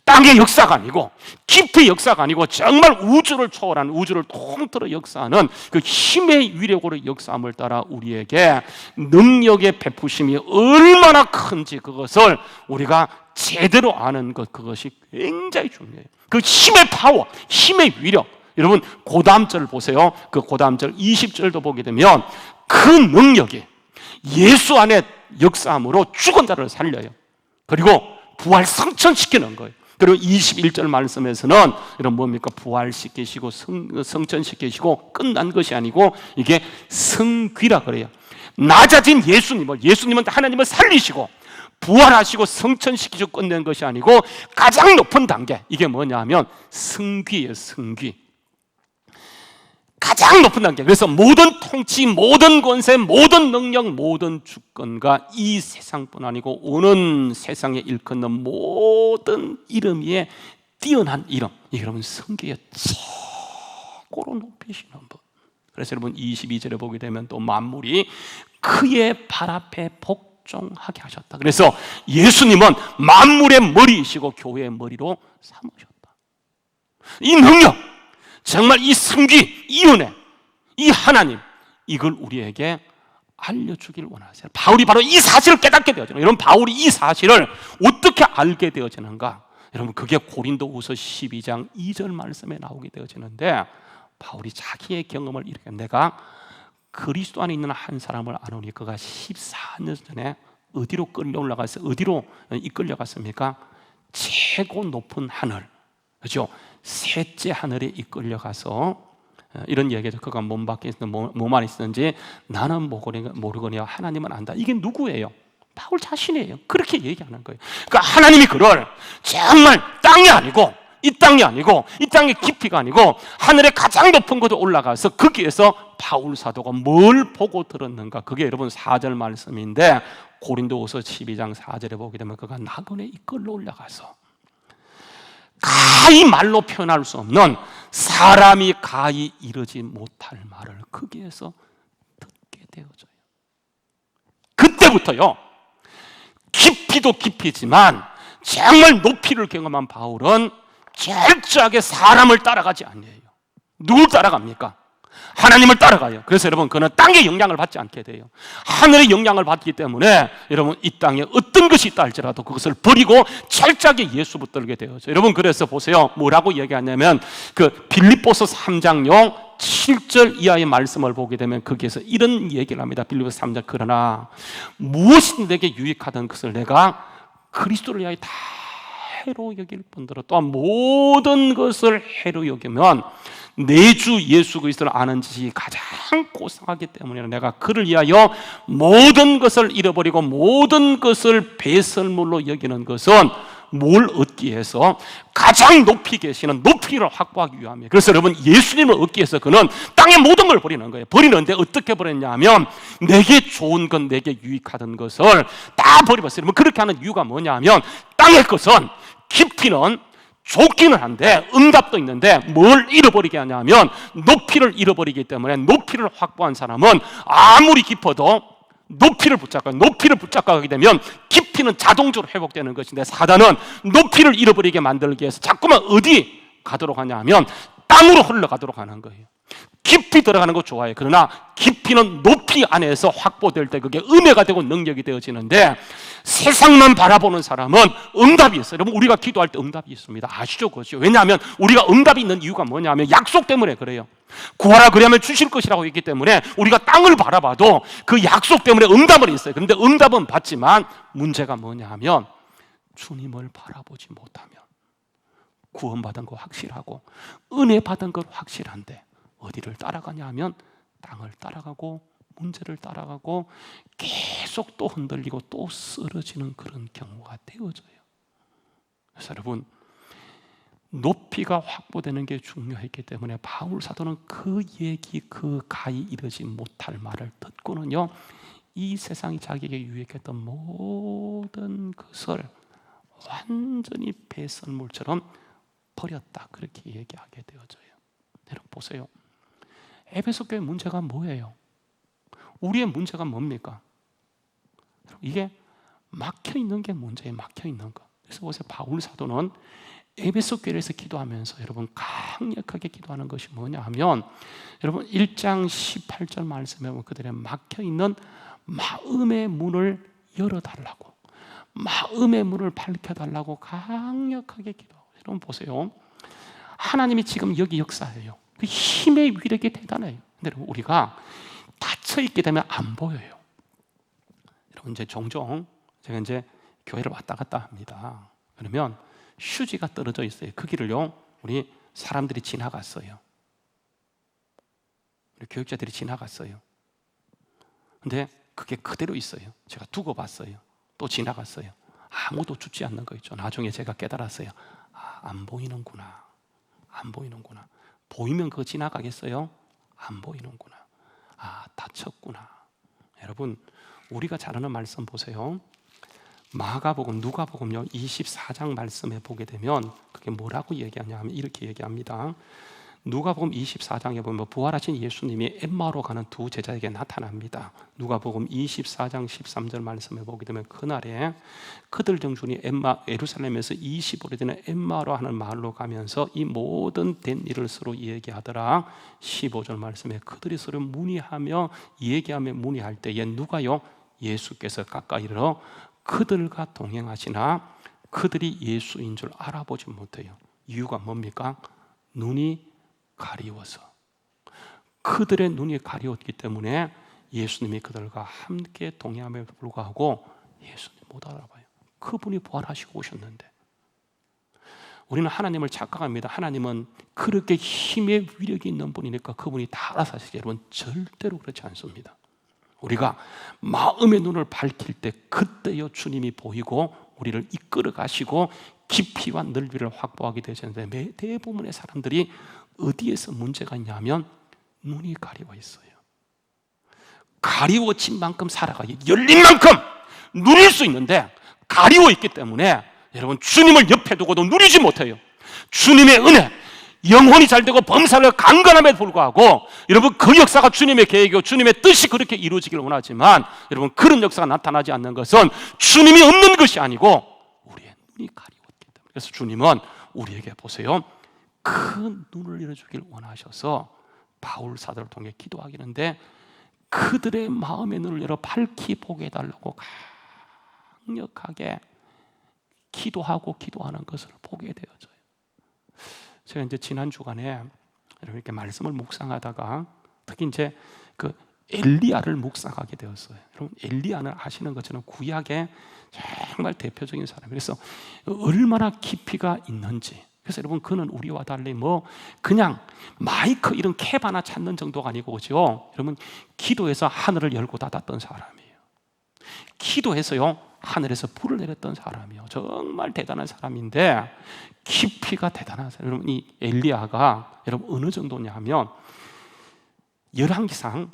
땅의 역사가 아니고 깊이 역사가 아니고 정말 우주를 초월한, 우주를 통틀어 역사하는 그 힘의 위력으로 역사함을 따라 우리에게 능력의 베푸심이 얼마나 큰지 그것을 우리가 제대로 아는 것, 그것이 굉장히 중요해요. 그 힘의 파워, 힘의 위력. 여러분 그 절 보세요. 그 다음 절 20절도 보게 되면 그 능력이 예수 안에 역사함으로 죽은 자를 살려요. 그리고 부활 성천시키는 거예요. 그리고 21절 말씀에서는 이런 뭡니까? 부활시키시고 성천시키시고 끝난 것이 아니고 이게 성귀라 그래요. 낮아진 예수님은 하나님을 살리시고 부활하시고 성천시키시고 끝낸 것이 아니고 가장 높은 단계, 이게 뭐냐면 승귀예요. 승귀. 가장 높은 단계. 그래서 모든 통치, 모든 권세, 모든 능력, 모든 주권과 이 세상뿐 아니고 오는 세상에 일컫는 모든 이름 위에 뛰어난 이름, 이 여러분 성계에 최고로 높이시는 분. 그래서 여러분 22절에 보게 되면 또 만물이 그의 발 앞에 복종하게 하셨다. 그래서 예수님은 만물의 머리이시고 교회의 머리로 삼으셨다. 이 능력, 정말 이 승기, 이 은혜, 이 하나님, 이걸 우리에게 알려주길 원하세요. 바울이 바로 이 사실을 깨닫게 되어지는, 여러분 바울이 이 사실을 어떻게 알게 되어지는가? 여러분 그게 고린도후서 12장 2절 말씀에 나오게 되어지는데, 바울이 자기의 경험을 이렇게, 내가 그리스도 안에 있는 한 사람을 아노니 그가 14년 전에 어디로 끌려 올라갔어요? 어디로 이끌려갔습니까? 최고 높은 하늘, 그렇죠? 셋째 하늘에 이끌려가서 이런 얘기죠. 그가 몸 밖에 있는 몸 안에 있었는지 나는 모르거니와 하나님은 안다. 이게 누구예요? 바울 자신이에요. 그렇게 얘기하는 거예요. 그러니까 하나님이 그를 정말 땅이 아니고 이 땅이 아니고 이 땅의 깊이가 아니고 하늘의 가장 높은 곳에 올라가서 거기에서 바울 사도가 뭘 보고 들었는가? 그게 여러분 4절 말씀인데, 고린도후서 12장 4절에 보게 되면 그가 낙원에 이끌러 올라가서 가히 말로 표현할 수 없는, 사람이 가히 이르지 못할 말을 거기에서 듣게 되어져요. 그때부터요, 깊이도 깊이지만 정말 높이를 경험한 바울은 철저하게 사람을 따라가지 않아요. 누굴 따라갑니까? 하나님을 따라가요. 그래서 여러분 그는 땅의 영향을 받지 않게 돼요. 하늘의 영향을 받기 때문에 여러분 이 땅에 어떤 것이 있다 할지라도 그것을 버리고 철저하게 예수 붙들게 되어져. 여러분 그래서 보세요, 뭐라고 얘기하냐면 그 빌립보서 3장용 7절 이하의 말씀을 보게 되면 거기에서 이런 얘기를 합니다. 빌립보서 3장, 그러나 무엇이 내게 유익하던 것을 내가 그리스도를 위하여 다 해로 여길 뿐더러 또한 모든 것을 해로 여기면 내 주 예수 그리스도를 아는 지식이 가장 고상하기 때문에 내가 그를 위하여 모든 것을 잃어버리고 모든 것을 배설물로 여기는 것은 뭘 얻기 위해서? 가장 높이 계시는 높이를 확보하기 위함이에요. 그래서 여러분 예수님을 얻기 위해서 그는 땅의 모든 걸 버리는 거예요. 버리는데 어떻게 버렸냐면 내게 좋은 것, 내게 유익하던 것을 다 버려버렸어요. 여러분 그렇게 하는 이유가 뭐냐면 땅의 것은 깊이는 좋기는 한데 응답도 있는데 뭘 잃어버리게 하냐면 높이를 잃어버리기 때문에 높이를 확보한 사람은 아무리 깊어도 높이를 붙잡게 되면 깊이는 자동적으로 회복되는 것인데, 사단은 높이를 잃어버리게 만들기 위해서 자꾸만 어디 가도록 하냐 하면 땅으로 흘러가도록 하는 거예요. 깊이 들어가는 거 좋아해요. 그러나 깊이는 높이 안에서 확보될 때 그게 은혜가 되고 능력이 되어지는데, 세상만 바라보는 사람은 응답이 있어요. 여러분 우리가 기도할 때 응답이 있습니다. 아시죠? 그렇죠? 왜냐하면 우리가 응답이 있는 이유가 뭐냐면 약속 때문에 그래요. 구하라 그리하면 주실 것이라고 했기 때문에 우리가 땅을 바라봐도 그 약속 때문에 응답은 있어요. 그런데 응답은 받지만 문제가 뭐냐 하면 주님을 바라보지 못하면 구원받은 거 확실하고 은혜 받은 것 확실한데 어디를 따라가냐 하면 땅을 따라가고 문제를 따라가고 계속 또 흔들리고 또 쓰러지는 그런 경우가 되어져요. 그래서 여러분 높이가 확보되는 게 중요했기 때문에 바울 사도는 그 얘기, 그 가히 이르지 못할 말을 듣고는요, 이 세상이 자기에게 유익했던 모든 것을 완전히 배설물처럼 버렸다, 그렇게 얘기하게 되어져요. 여러분 보세요, 에베소 교회 문제가 뭐예요? 우리의 문제가 뭡니까? 이게 막혀 있는 게 문제예요. 막혀 있는 거. 그래서 보세요, 바울 사도는 에베소 교회에서 기도하면서 여러분 강력하게 기도하는 것이 뭐냐 하면, 여러분 1장 18절 말씀에 보면 그들의 막혀 있는 마음의 문을 열어달라고, 마음의 문을 밝혀달라고 강력하게 기도하고. 여러분 보세요, 하나님이 지금 여기 역사해요. 그 힘의 위력이 대단해요. 근데 여러분 우리가 닫혀 있게 되면 안 보여요. 여러분 이제 종종 제가 이제 교회를 왔다 갔다 합니다. 그러면 휴지가 떨어져 있어요. 그 길을요 우리 사람들이 지나갔어요. 우리 교육자들이 지나갔어요. 근데 그게 그대로 있어요. 제가 두고 봤어요. 또 지나갔어요. 아무도 죽지 않는 거 있죠. 나중에 제가 깨달았어요. 안 보이는구나. 안 보이는구나. 보이면 그거 지나가겠어요? 안 보이는구나. 다쳤구나. 여러분, 우리가 잘 아는 말씀 보세요. 마가복음, 누가복음요 24장 말씀에 보게 되면 그게 뭐라고 얘기하냐면 이렇게 얘기합니다. 누가복음 24장에 보면 부활하신 예수님이 엠마오로 가는 두 제자에게 나타납니다. 누가복음 24장 13절 말씀에 보게 되면 그날에 그들 정중이 예루살렘에서 20오리 되는 엠마오로 하는 마을로 가면서 이 모든 된 일을 서로 얘기하더라. 15절 말씀에 그들이 서로 문의하며 얘기하며 문의할 때에 누가요? 예수께서 가까이 이르러 그들과 동행하시나 그들이 예수인 줄 알아보지 못해요. 이유가 뭡니까? 눈이 가리워서. 그들의 눈이 가리웠기 때문에 예수님이 그들과 함께 동행함에도 불구하고 예수님 못 알아봐요. 그분이 부활하시고 오셨는데. 우리는 하나님을 착각합니다. 하나님은 그렇게 힘의 위력이 있는 분이니까 그분이 다 알아서 하시죠. 여러분, 절대로 그렇지 않습니다. 우리가 마음의 눈을 밝힐 때 그때요 주님이 보이고 우리를 이끌어 가시고 깊이와 넓이를 확보하게 되시는데 대부분의 사람들이 어디에서 문제가 있냐면 눈이 가리워 있어요. 가리워진 만큼 살아가요. 열린 만큼 누릴 수 있는데 가리워 있기 때문에 여러분 주님을 옆에 두고도 누리지 못해요. 주님의 은혜, 영혼이 잘되고 범사를 강건함에 불구하고 여러분 그 역사가 주님의 계획이고 주님의 뜻이 그렇게 이루어지기를 원하지만 여러분 그런 역사가 나타나지 않는 것은 주님이 없는 것이 아니고 우리의 눈이 가리웠기 때문에. 그래서 주님은 우리에게 보세요, 큰 눈을 열어주길 원하셔서 바울 사도를 통해 기도하기는데 그들의 마음의 눈을 열어 밝히 보게 해달라고 강력하게 기도하고 기도하는 것을 보게 되어져요. 제가 이제 지난 주간에 이렇게 말씀을 묵상하다가 특히 이제 그 엘리야를 묵상하게 되었어요. 여러분 엘리야는 아시는 것처럼 구약의 정말 대표적인 사람이에요. 그래서 얼마나 깊이가 있는지. 그래서 여러분 그는 우리와 달리 뭐 그냥 마이크 이런 캡 하나 찾는 정도가 아니고 그죠? 여러분 기도해서 하늘을 열고 닫았던 사람이에요. 기도해서요 하늘에서 불을 내렸던 사람이에요. 정말 대단한 사람인데 깊이가 대단한 사람. 여러분 이 엘리야가 여러분 어느 정도냐 하면 열왕기상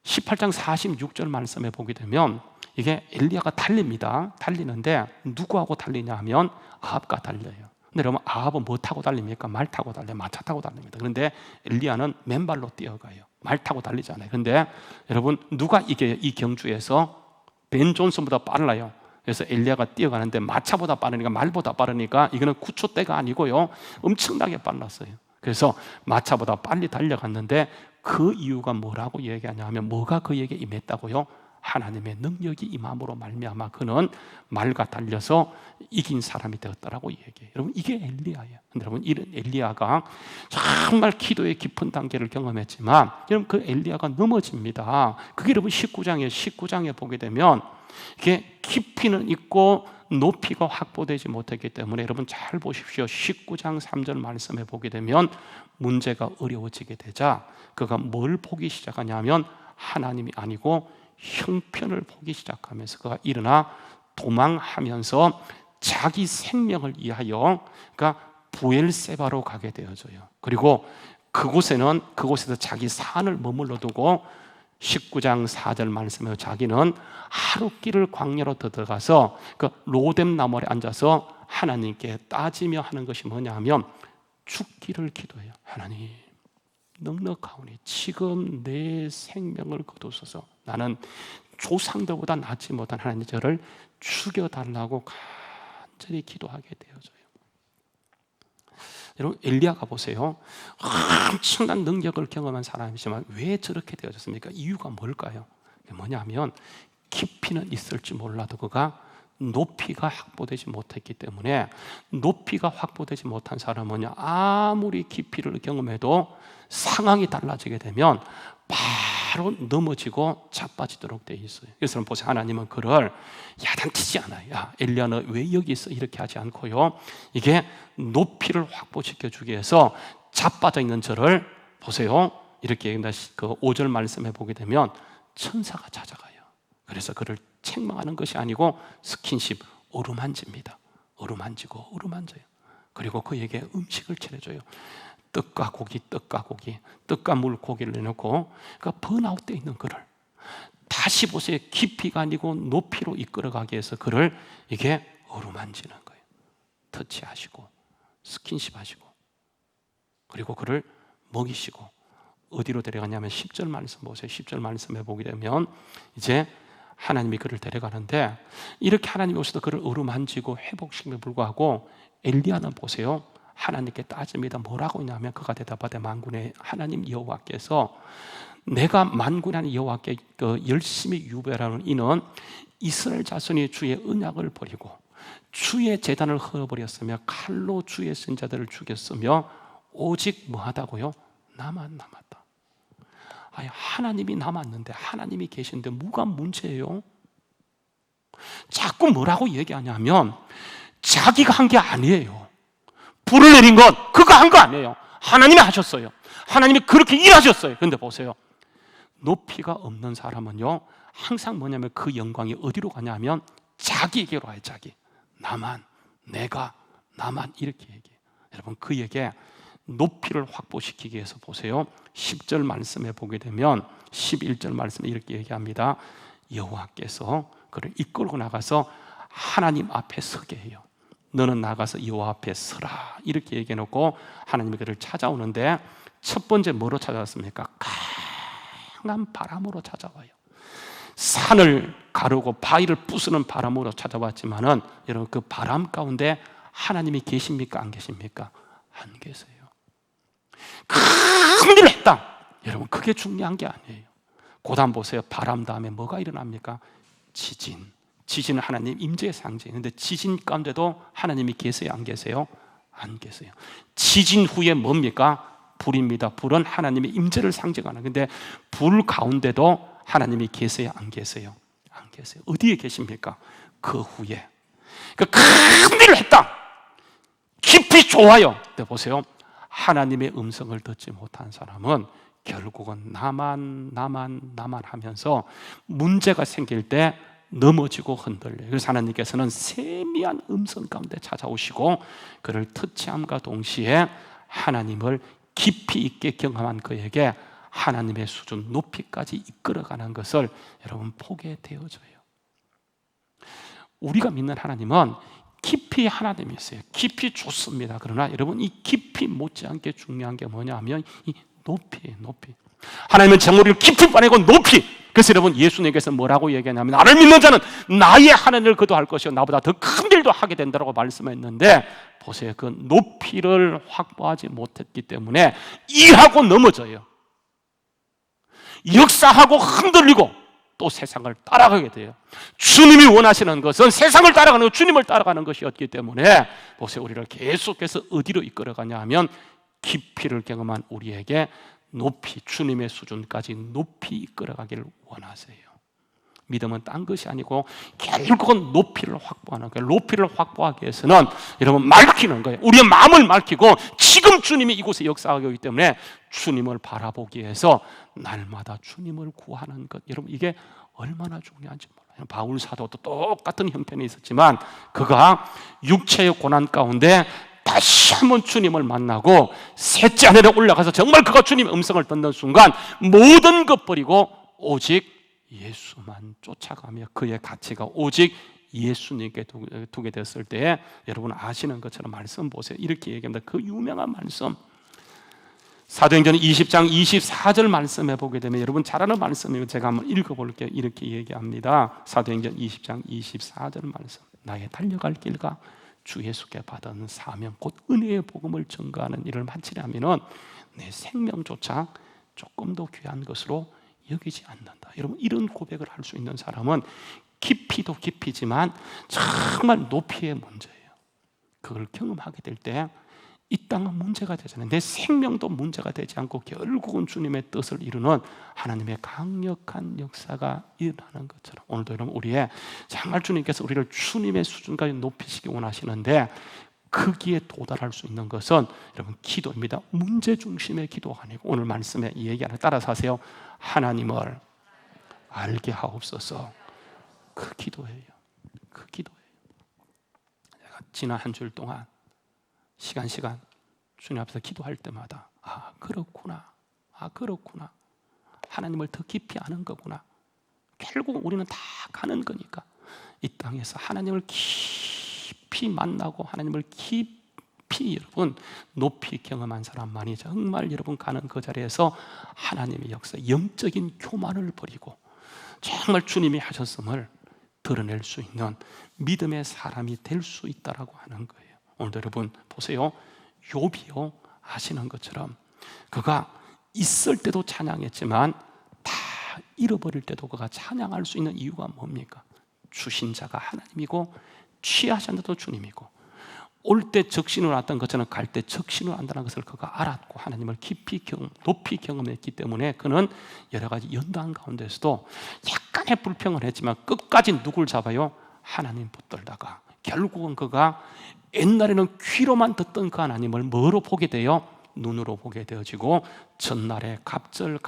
18장 46절 말씀에 보게 되면 이게 엘리야가 달립니다. 달리는데 누구하고 달리냐 하면 아합과 달려요. 근데 여러분 아합은 뭐 타고 달립니까? 말 타고 달려요. 마차 타고 달립니다. 그런데 엘리야는 맨발로 뛰어가요. 말 타고 달리잖아요. 그런데 여러분 누가 이겨요? 이 경주에서 벤 존슨보다 빨라요. 그래서 엘리야가 뛰어가는데 마차보다 빠르니까 말보다 빠르니까 이거는 9초대가 아니고요 엄청나게 빨랐어요. 그래서 마차보다 빨리 달려갔는데 그 이유가 뭐라고 얘기하냐 하면 뭐가 그에게 임했다고요? 하나님의 능력이 임함으로 말미암아 그는 말과 달려서 이긴 사람이 되었다라고 얘기해요. 여러분 이게 엘리야예요. 근데 여러분 이런 엘리야가 정말 기도의 깊은 단계를 경험했지만 여러분 그 엘리야가 넘어집니다. 그게 여러분 19장에 보게 되면 이게 깊이는 있고 높이가 확보되지 못했기 때문에 여러분 잘 보십시오. 19장 3절 말씀에 보게 되면 문제가 어려워지게 되자 그가 뭘 보기 시작하냐면 하나님이 아니고 형편을 보기 시작하면서 그가 일어나 도망하면서 자기 생명을 위하여 그가 부엘세바로 가게 되어져요. 그리고 그곳에서 자기 산을 머물러 두고 19장 4절 말씀에 자기는 하룻길을 광야로 들어가서 그 로뎀 나무 아래 앉아서 하나님께 따지며 하는 것이 뭐냐 하면 죽기를 기도해요. 하나님 넉넉하오니 지금 내 생명을 거두소서. 나는 조상들보다 낫지 못한 하나님 저를 죽여달라고 간절히 기도하게 되어져요. 여러분 엘리야가 보세요. 엄청난 능력을 경험한 사람이지만 왜 저렇게 되어졌습니까? 이유가 뭘까요? 뭐냐면 깊이는 있을지 몰라도 그가 높이가 확보되지 못했기 때문에 높이가 확보되지 못한 사람은 뭐냐? 아무리 깊이를 경험해도 상황이 달라지게 되면 바로 넘어지고 자빠지도록 되어 있어요. 그래서 보세요. 하나님은 그를 야단치지 않아요. 야, 엘리야 너 왜 여기 있어? 이렇게 하지 않고요. 이게 높이를 확보시켜 주기 위해서 자빠져 있는 저를 보세요. 이렇게 그 5절 말씀해 보게 되면 천사가 찾아가요. 그래서 그를 책망하는 것이 아니고 스킨십, 어루만집니다. 어루만지고 어루만져요. 그리고 그에게 음식을 차려줘요. 떡과 고기, 떡과 고기, 떡과 물고기를 내놓고 그러니까 번아웃되어 있는 그를 다시 보세요. 깊이가 아니고 높이로 이끌어가기 위해서 그를 이게 어루만지는 거예요. 터치하시고 스킨십하시고 그리고 그를 먹이시고 어디로 데려가냐면 10절 말씀 보세요. 10절 말씀에 보게 되면 이제 하나님이 그를 데려가는데 이렇게 하나님이 오셔서 그를 어루만지고 회복시킴에 불구하고 엘리야는 보세요. 하나님께 따집니다. 뭐라고 했냐면 그가 대답하되 만군의 하나님 여호와께서 내가 만군의 하나님 여호와께 열심히 유배하는 이는 이스라엘 자손이 주의 언약을 버리고 주의 제단을 헐어버렸으며 칼로 주의 선자들을 죽였으며 오직 뭐하다고요? 나만 남았다. 아니, 하나님이 남았는데 하나님이 계신데 뭐가 문제예요? 자꾸 뭐라고 얘기하냐면 자기가 한 게 아니에요. 불을 내린 건 그가 한 거 아니에요. 하나님이 하셨어요. 하나님이 그렇게 일하셨어요. 그런데 보세요. 높이가 없는 사람은요 항상 뭐냐면 그 영광이 어디로 가냐면 자기에게로 가요. 자기. 나만, 내가, 나만 이렇게 얘기해요. 여러분 그에게 높이를 확보시키기 위해서 보세요. 10절 말씀에 보게 되면 11절 말씀에 이렇게 얘기합니다. 여호와께서 그를 이끌고 나가서 하나님 앞에 서게 해요. 너는 나가서 여호와 앞에 서라 이렇게 얘기해놓고 하나님이 그를 찾아오는데 첫 번째 뭐로 찾아왔습니까? 강한 바람으로 찾아와요. 산을 가르고 바위를 부수는 바람으로 찾아왔지만은 여러분 그 바람 가운데 하나님이 계십니까? 안 계십니까? 안 계세요. 큰 일을 했다. 여러분 그게 중요한 게 아니에요. 고단 보세요. 바람 다음에 뭐가 일어납니까? 지진. 지진은 하나님 임재의 상징. 근데 지진 가운데도 하나님이 계세요? 안 계세요? 안 계세요. 지진 후에 뭡니까? 불입니다. 불은 하나님의 임재를 상징하는. 근데 불 가운데도 하나님이 계세요? 안 계세요? 안 계세요. 어디에 계십니까? 그 후에. 그러니까 큰 일을 했다. 깊이 좋아요. 근데 보세요. 하나님의 음성을 듣지 못한 사람은 결국은 나만 하면서 문제가 생길 때 넘어지고 흔들려요. 그래서 하나님께서는 세미한 음성 가운데 찾아오시고 그를 터치함과 동시에 하나님을 깊이 있게 경험한 그에게 하나님의 수준 높이까지 이끌어가는 것을 여러분 보게 되어져요. 우리가 믿는 하나님은 깊이 하나님이 있어요. 깊이 좋습니다. 그러나 여러분 이 깊이 못지않게 중요한 게 뭐냐 하면 이 높이에요. 높이. 하나님은 정우리를 깊이 빠내고 높이. 그래서 여러분 예수님께서 뭐라고 얘기하냐면 나를 믿는 자는 나의 하나님을 거두할 것이요 나보다 더 큰 일도 하게 된다고 말씀했는데 보세요. 그 높이를 확보하지 못했기 때문에 이하고 넘어져요. 역사하고 흔들리고 또 세상을 따라가게 돼요. 주님이 원하시는 것은 세상을 따라가는 것, 주님을 따라가는 것이었기 때문에 보세요. 우리를 계속해서 어디로 이끌어가냐 하면 깊이를 경험한 우리에게 높이, 주님의 수준까지 높이 이끌어가기를 원하세요. 믿음은 딴 것이 아니고 결국은 높이를 확보하는 거예요. 높이를 확보하기 위해서는 여러분 맑히는 거예요. 우리의 마음을 맑히고 지금 주님이 이곳에 역사하고 있기 때문에 주님을 바라보기 위해서 날마다 주님을 구하는 것. 여러분 이게 얼마나 중요한지 몰라요. 바울 사도도 똑같은 형편이 있었지만 그가 육체의 고난 가운데 다시 한번 주님을 만나고 셋째 하늘에 올라가서 정말 그가 주님의 음성을 듣는 순간 모든 것 버리고 오직 예수만 쫓아가며 그의 가치가 오직 예수님께 두게 됐을 때에 여러분 아시는 것처럼 말씀 보세요. 이렇게 얘기합니다. 그 유명한 말씀 사도행전 20장 24절 말씀에 보게 되면 여러분 잘 아는 말씀이고 제가 한번 읽어볼게요. 이렇게 얘기합니다. 사도행전 20장 24절 말씀 나의 달려갈 길과 주 예수께 받은 사명 곧 은혜의 복음을 전가하는 일을 마치려면 내 생명조차 조금 더 귀한 것으로 여기지 않는다. 여러분 이런 고백을 할 수 있는 사람은 깊이도 깊이지만 정말 높이의 문제예요. 그걸 경험하게 될 때 이 땅은 문제가 되잖아요. 내 생명도 문제가 되지 않고 결국은 주님의 뜻을 이루는 하나님의 강력한 역사가 일어나는 것처럼 오늘도 여러분 우리의 정말 주님께서 우리를 주님의 수준까지 높이시기 원하시는데 거기에 도달할 수 있는 것은 여러분 기도입니다. 문제 중심의 기도가 아니고 오늘 말씀에 이 얘기 하나 따라서 하세요. 하나님을 알게 하옵소서. 그 기도예요. 그 기도예요. 제가 지난 한 주일 동안 시간 주님 앞에서 기도할 때마다 그렇구나. 하나님을 더 깊이 아는 거구나. 결국 우리는 다 가는 거니까 이 땅에서 하나님을 깊이 만나고 하나님을 깊이 여러분 높이 경험한 사람만이 정말 여러분 가는 그 자리에서 하나님의 역사, 영적인 교만을 버리고 정말 주님이 하셨음을 드러낼 수 있는 믿음의 사람이 될 수 있다라고 하는 거예요. 오늘도 여러분 보세요. 욥이요, 아시는 것처럼 그가 있을 때도 찬양했지만 다 잃어버릴 때도 그가 찬양할 수 있는 이유가 뭡니까? 주신 자가 하나님이고 취하신 자도 주님이고 올 때 적신으로 왔던 것처럼 갈 때 적신으로 한다는 것을 그가 알았고 하나님을 높이 경험했기 때문에 그는 여러 가지 연단 가운데서도 약간의 불평을 했지만 끝까지 누굴 잡아요? 하나님 붙들다가 결국은 그가 옛날에는 귀로만 듣던 그 하나님을 뭐로 보게 돼요? 눈으로 보게 되어지고 전날에 갑절의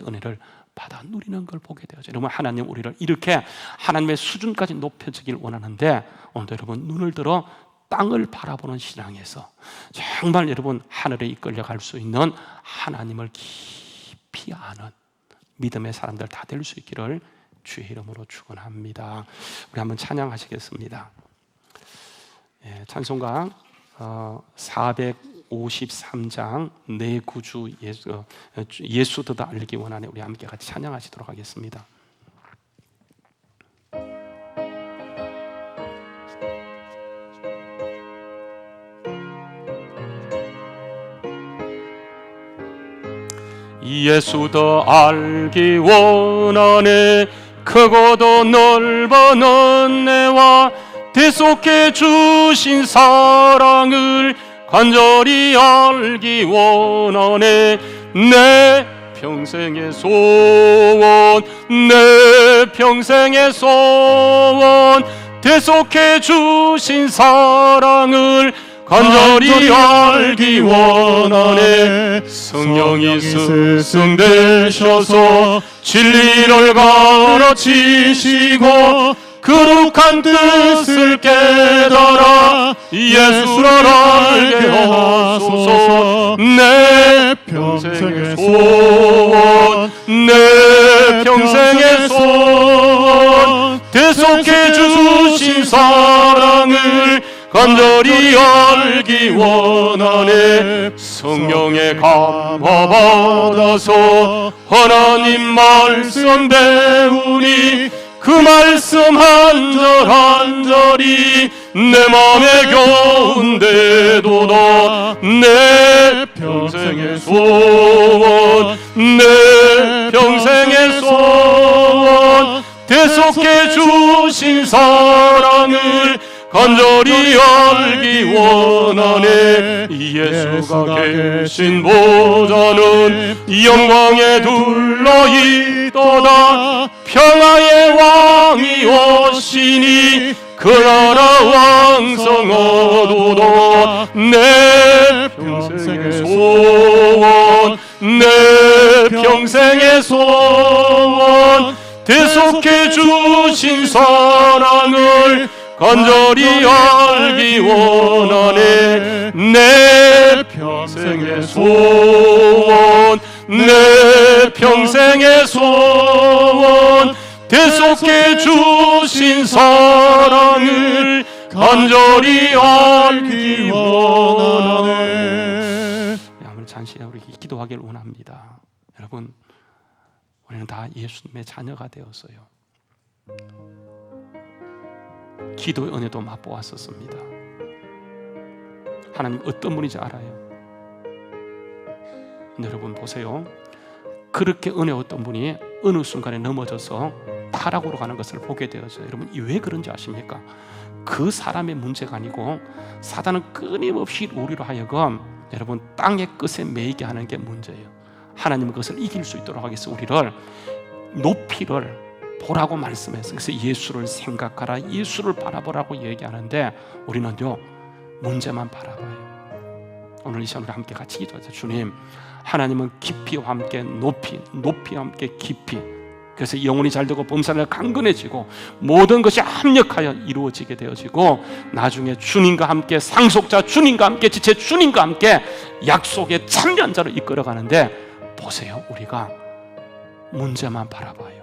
은혜를 받아 누리는 걸 보게 되어져요. 여러분, 하나님 우리를 이렇게 하나님의 수준까지 높여지길 원하는데 오늘도 여러분 눈을 들어 땅을 바라보는 신앙에서 정말 여러분 하늘에 이끌려갈 수 있는 하나님을 깊이 아는 믿음의 사람들 다 될 수 있기를 주의 이름으로 축원합니다. 우리 한번 찬양하시겠습니다. 찬송가 453장 내 구주 예수 더 알기 원하네. 우리 함께 같이 찬양하시도록 하겠습니다. 예수 더 알기 원하네. 크고도 넓은 은혜와 대속해 주신 사랑을 간절히 알기 원하네. 내 평생의 소원, 내 평생의 소원, 대속해 주신 사랑을 간절히 알기 원하네. 성령이 스승되셔서 진리를 가르치시고 거룩한 뜻을 깨달아 예수를 알게 하소서. 내 평생의 소원, 내 평생의 소원, 대속해 주신 사랑을 간절히 알기 원하네. 성령의 감화 받아서 하나님 말씀 배우니 그 말씀 한절한절이 내 맘에 겨운데도다. 내 평생의 소원, 내 평생의 소원, 대속해 주신 사랑을 간절히 알기 원하네. 예수가 계신 보좌는 영광에 둘러있도다. 평화의 왕이 오시니 그 나라 왕성하도다. 내 평생의 소원, 내 평생의 소원, 대속해 주신 사랑을 간절히 알기 원하네. 내 평생의 소원, 내 평생의 소원, 대속해 주신 사랑을 간절히 알기 원하네. 아무리 잠시 우리 기도하기를 원합니다. 여러분, 우리는 다 예수님의 자녀가 되었어요. 기도의 은혜도 맛보았었습니다. 하나님 어떤 분인지 알아요. 근데 여러분 보세요. 그렇게 은혜였던 분이 어느 순간에 넘어져서 타락으로 가는 것을 보게 되어서 여러분 왜 그런지 아십니까? 그 사람의 문제가 아니고 사단은 끊임없이 우리로 하여금 여러분 땅의 끝에 매이게 하는 게 문제예요. 하나님은 그것을 이길 수 있도록 하기 위해서 우리를 높이를 보라고 말씀했어요. 그래서 예수를 생각하라, 예수를 바라보라고 얘기하는데 우리는요 문제만 바라봐요. 오늘 이 시간 우리 함께 같이 기도하자. 주님, 하나님은 깊이와 함께 높이와 함께 깊이 그래서 영혼이 잘되고 범사가 강건해지고 모든 것이 합력하여 이루어지게 되어지고 나중에 주님과 함께 상속자 주님과 함께 지체 주님과 함께 약속의 참여한 자로 이끌어가는데 보세요. 우리가 문제만 바라봐요.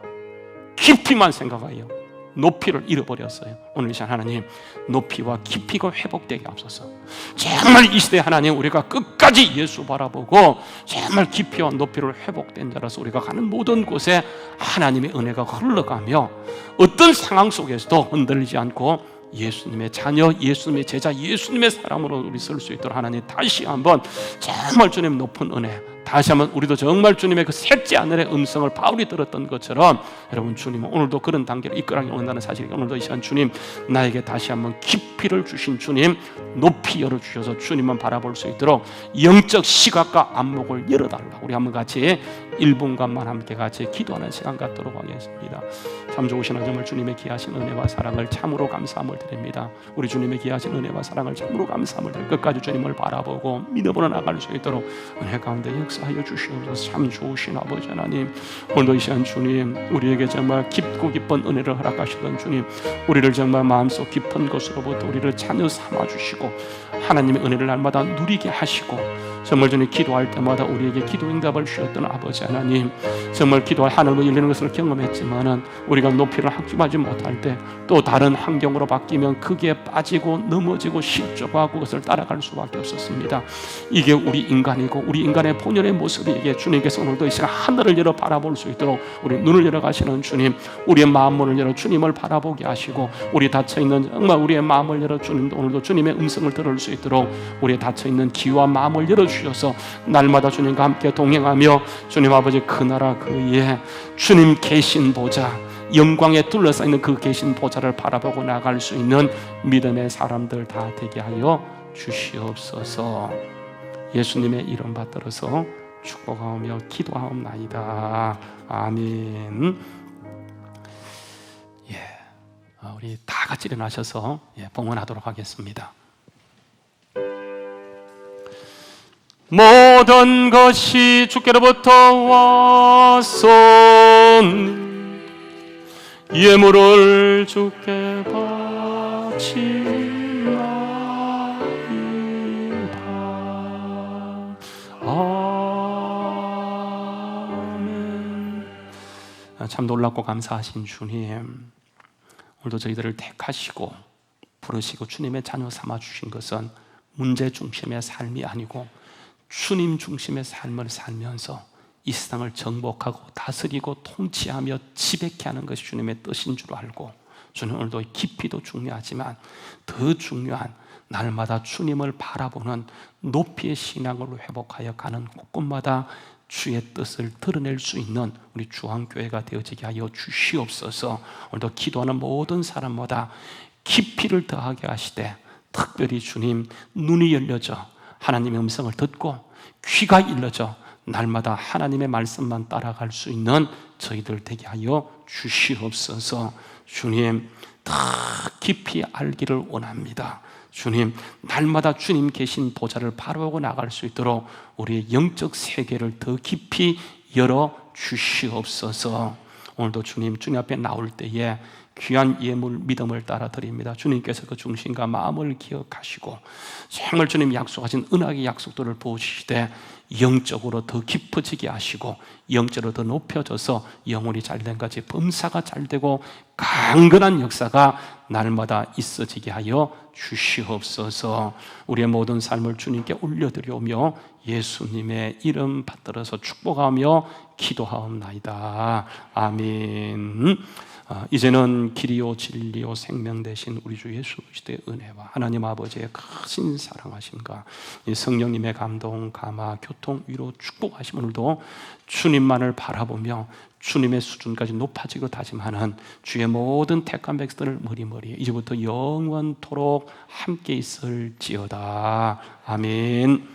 깊이만 생각하여 높이를 잃어버렸어요. 오늘 이 시간 하나님 높이와 깊이가 회복되게 앞서서 정말 이 시대 하나님 우리가 끝까지 예수 바라보고 정말 깊이와 높이를 회복된 자라서 우리가 가는 모든 곳에 하나님의 은혜가 흘러가며 어떤 상황 속에서도 흔들리지 않고 예수님의 자녀, 예수님의 제자, 예수님의 사람으로 우리 설 수 있도록 하나님 다시 한번 정말 주님 높은 은혜, 다시 한번 우리도 정말 주님의 그 셋째 하늘의 음성을 바울이 들었던 것처럼 여러분 주님은 오늘도 그런 단계를 이끌어가기 원한다는 사실이 오늘도 이 시간 주님 나에게 다시 한번 깊이를 주신 주님 높이 열어주셔서 주님만 바라볼 수 있도록 영적 시각과 안목을 열어달라. 우리 한번 같이 1분간만 함께 같이 기도하는 시간 갖도록 하겠습니다. 참 좋으신 하나님을 주님의 귀하신 은혜와 사랑을 참으로 감사함을 드립니다. 우리 주님의 귀하신 은혜와 사랑을 참으로 감사함을 드립니다. 끝까지 주님을 바라보고 믿음으로 나갈 수 있도록 은혜 가운데 역사하여 주시옵소서. 참 좋으신 아버지 하나님, 오늘도 이 시간 주님 우리에게 정말 깊고 깊은 은혜를 허락하시던 주님, 우리를 정말 마음속 깊은 곳으로부터 우리를 자녀 삼아주시고 하나님의 은혜를 날마다 누리게 하시고 정말 주님 기도할 때마다 우리에게 기도 응답을 주셨던 아버지 하나님, 정말 기도할 하늘로 열리는 것을 경험했지만은 우리가 높이를 확증하지 못할 때 또 다른 환경으로 바뀌면 거기에 빠지고 넘어지고 실족하고 그것을 따라갈 수밖에 없었습니다. 이게 우리 인간이고 우리 인간의 본연의 모습이기에 주님께서 오늘도 이 시간 하늘을 열어 바라볼 수 있도록 우리 눈을 열어 가시는 주님, 우리의 마음문을 열어 주님을 바라보게 하시고 우리 닫혀있는 정말 우리의 마음을 열어 주님도 오늘도 주님의 음성을 들을 수 있도록 우리의 닫혀있는 귀와 마음을 열어주셔서 날마다 주님과 함께 동행하며 주님 아버지 그 나라 그 위에 주님 계신 보좌 영광에 둘러싸이는 그 계신 보좌를 바라보고 나갈 수 있는 믿음의 사람들 다 되게 하여 주시옵소서. 예수님의 이름 받들어서 축복하며 기도하옵나이다. 아멘. 우리 다 같이 일어나셔서 봉헌하도록 하겠습니다. 모든 것이 주께로부터 왔소니 예물을 주께 바치나이다. 아멘. 참 놀랍고 감사하신 주님, 오늘도 저희들을 택하시고 부르시고 주님의 자녀 삼아 주신 것은 문제 중심의 삶이 아니고 주님 중심의 삶을 살면서 이 세상을 정복하고 다스리고 통치하며 지배케 하는 것이 주님의 뜻인 줄 알고 주님 오늘도 깊이도 중요하지만 더 중요한 날마다 주님을 바라보는 높이의 신앙으로 회복하여 가는 곳곳마다 주의 뜻을 드러낼 수 있는 우리 주한교회가 되어지게 하여 주시옵소서. 오늘도 기도하는 모든 사람마다 깊이를 더하게 하시되 특별히 주님 눈이 열려져 하나님의 음성을 듣고 귀가 일러져 날마다 하나님의 말씀만 따라갈 수 있는 저희들 되게 하여 주시옵소서. 주님 더 깊이 알기를 원합니다. 주님 날마다 주님 계신 보좌를 바라보고 나갈 수 있도록 우리의 영적 세계를 더 깊이 열어 주시옵소서. 오늘도 주님 앞에 나올 때에 귀한 예물 믿음을 따라 드립니다. 주님께서 그 중심과 마음을 기억하시고 정말 주님 약속하신 은혜의 약속들을 보시되 영적으로 더 깊어지게 하시고 영적으로 더 높여져서 영혼이 잘된 것이 범사가 잘되고 강건한 역사가 날마다 있어지게 하여 주시옵소서. 우리의 모든 삶을 주님께 올려드리오며 예수님의 이름 받들어서 축복하며 기도하옵나이다. 아멘. 이제는 길이요 진리요 생명 되신 우리 주 예수 그리스도의 은혜와 하나님 아버지의 크신 사랑하심과 성령님의 감동, 감화, 교통, 위로, 축복하심 오늘도 주님만을 바라보며 주님의 수준까지 높아지고 다짐하는 주의 모든 택한 백성들 머리머리에 이제부터 영원토록 함께 있을지어다. 아멘.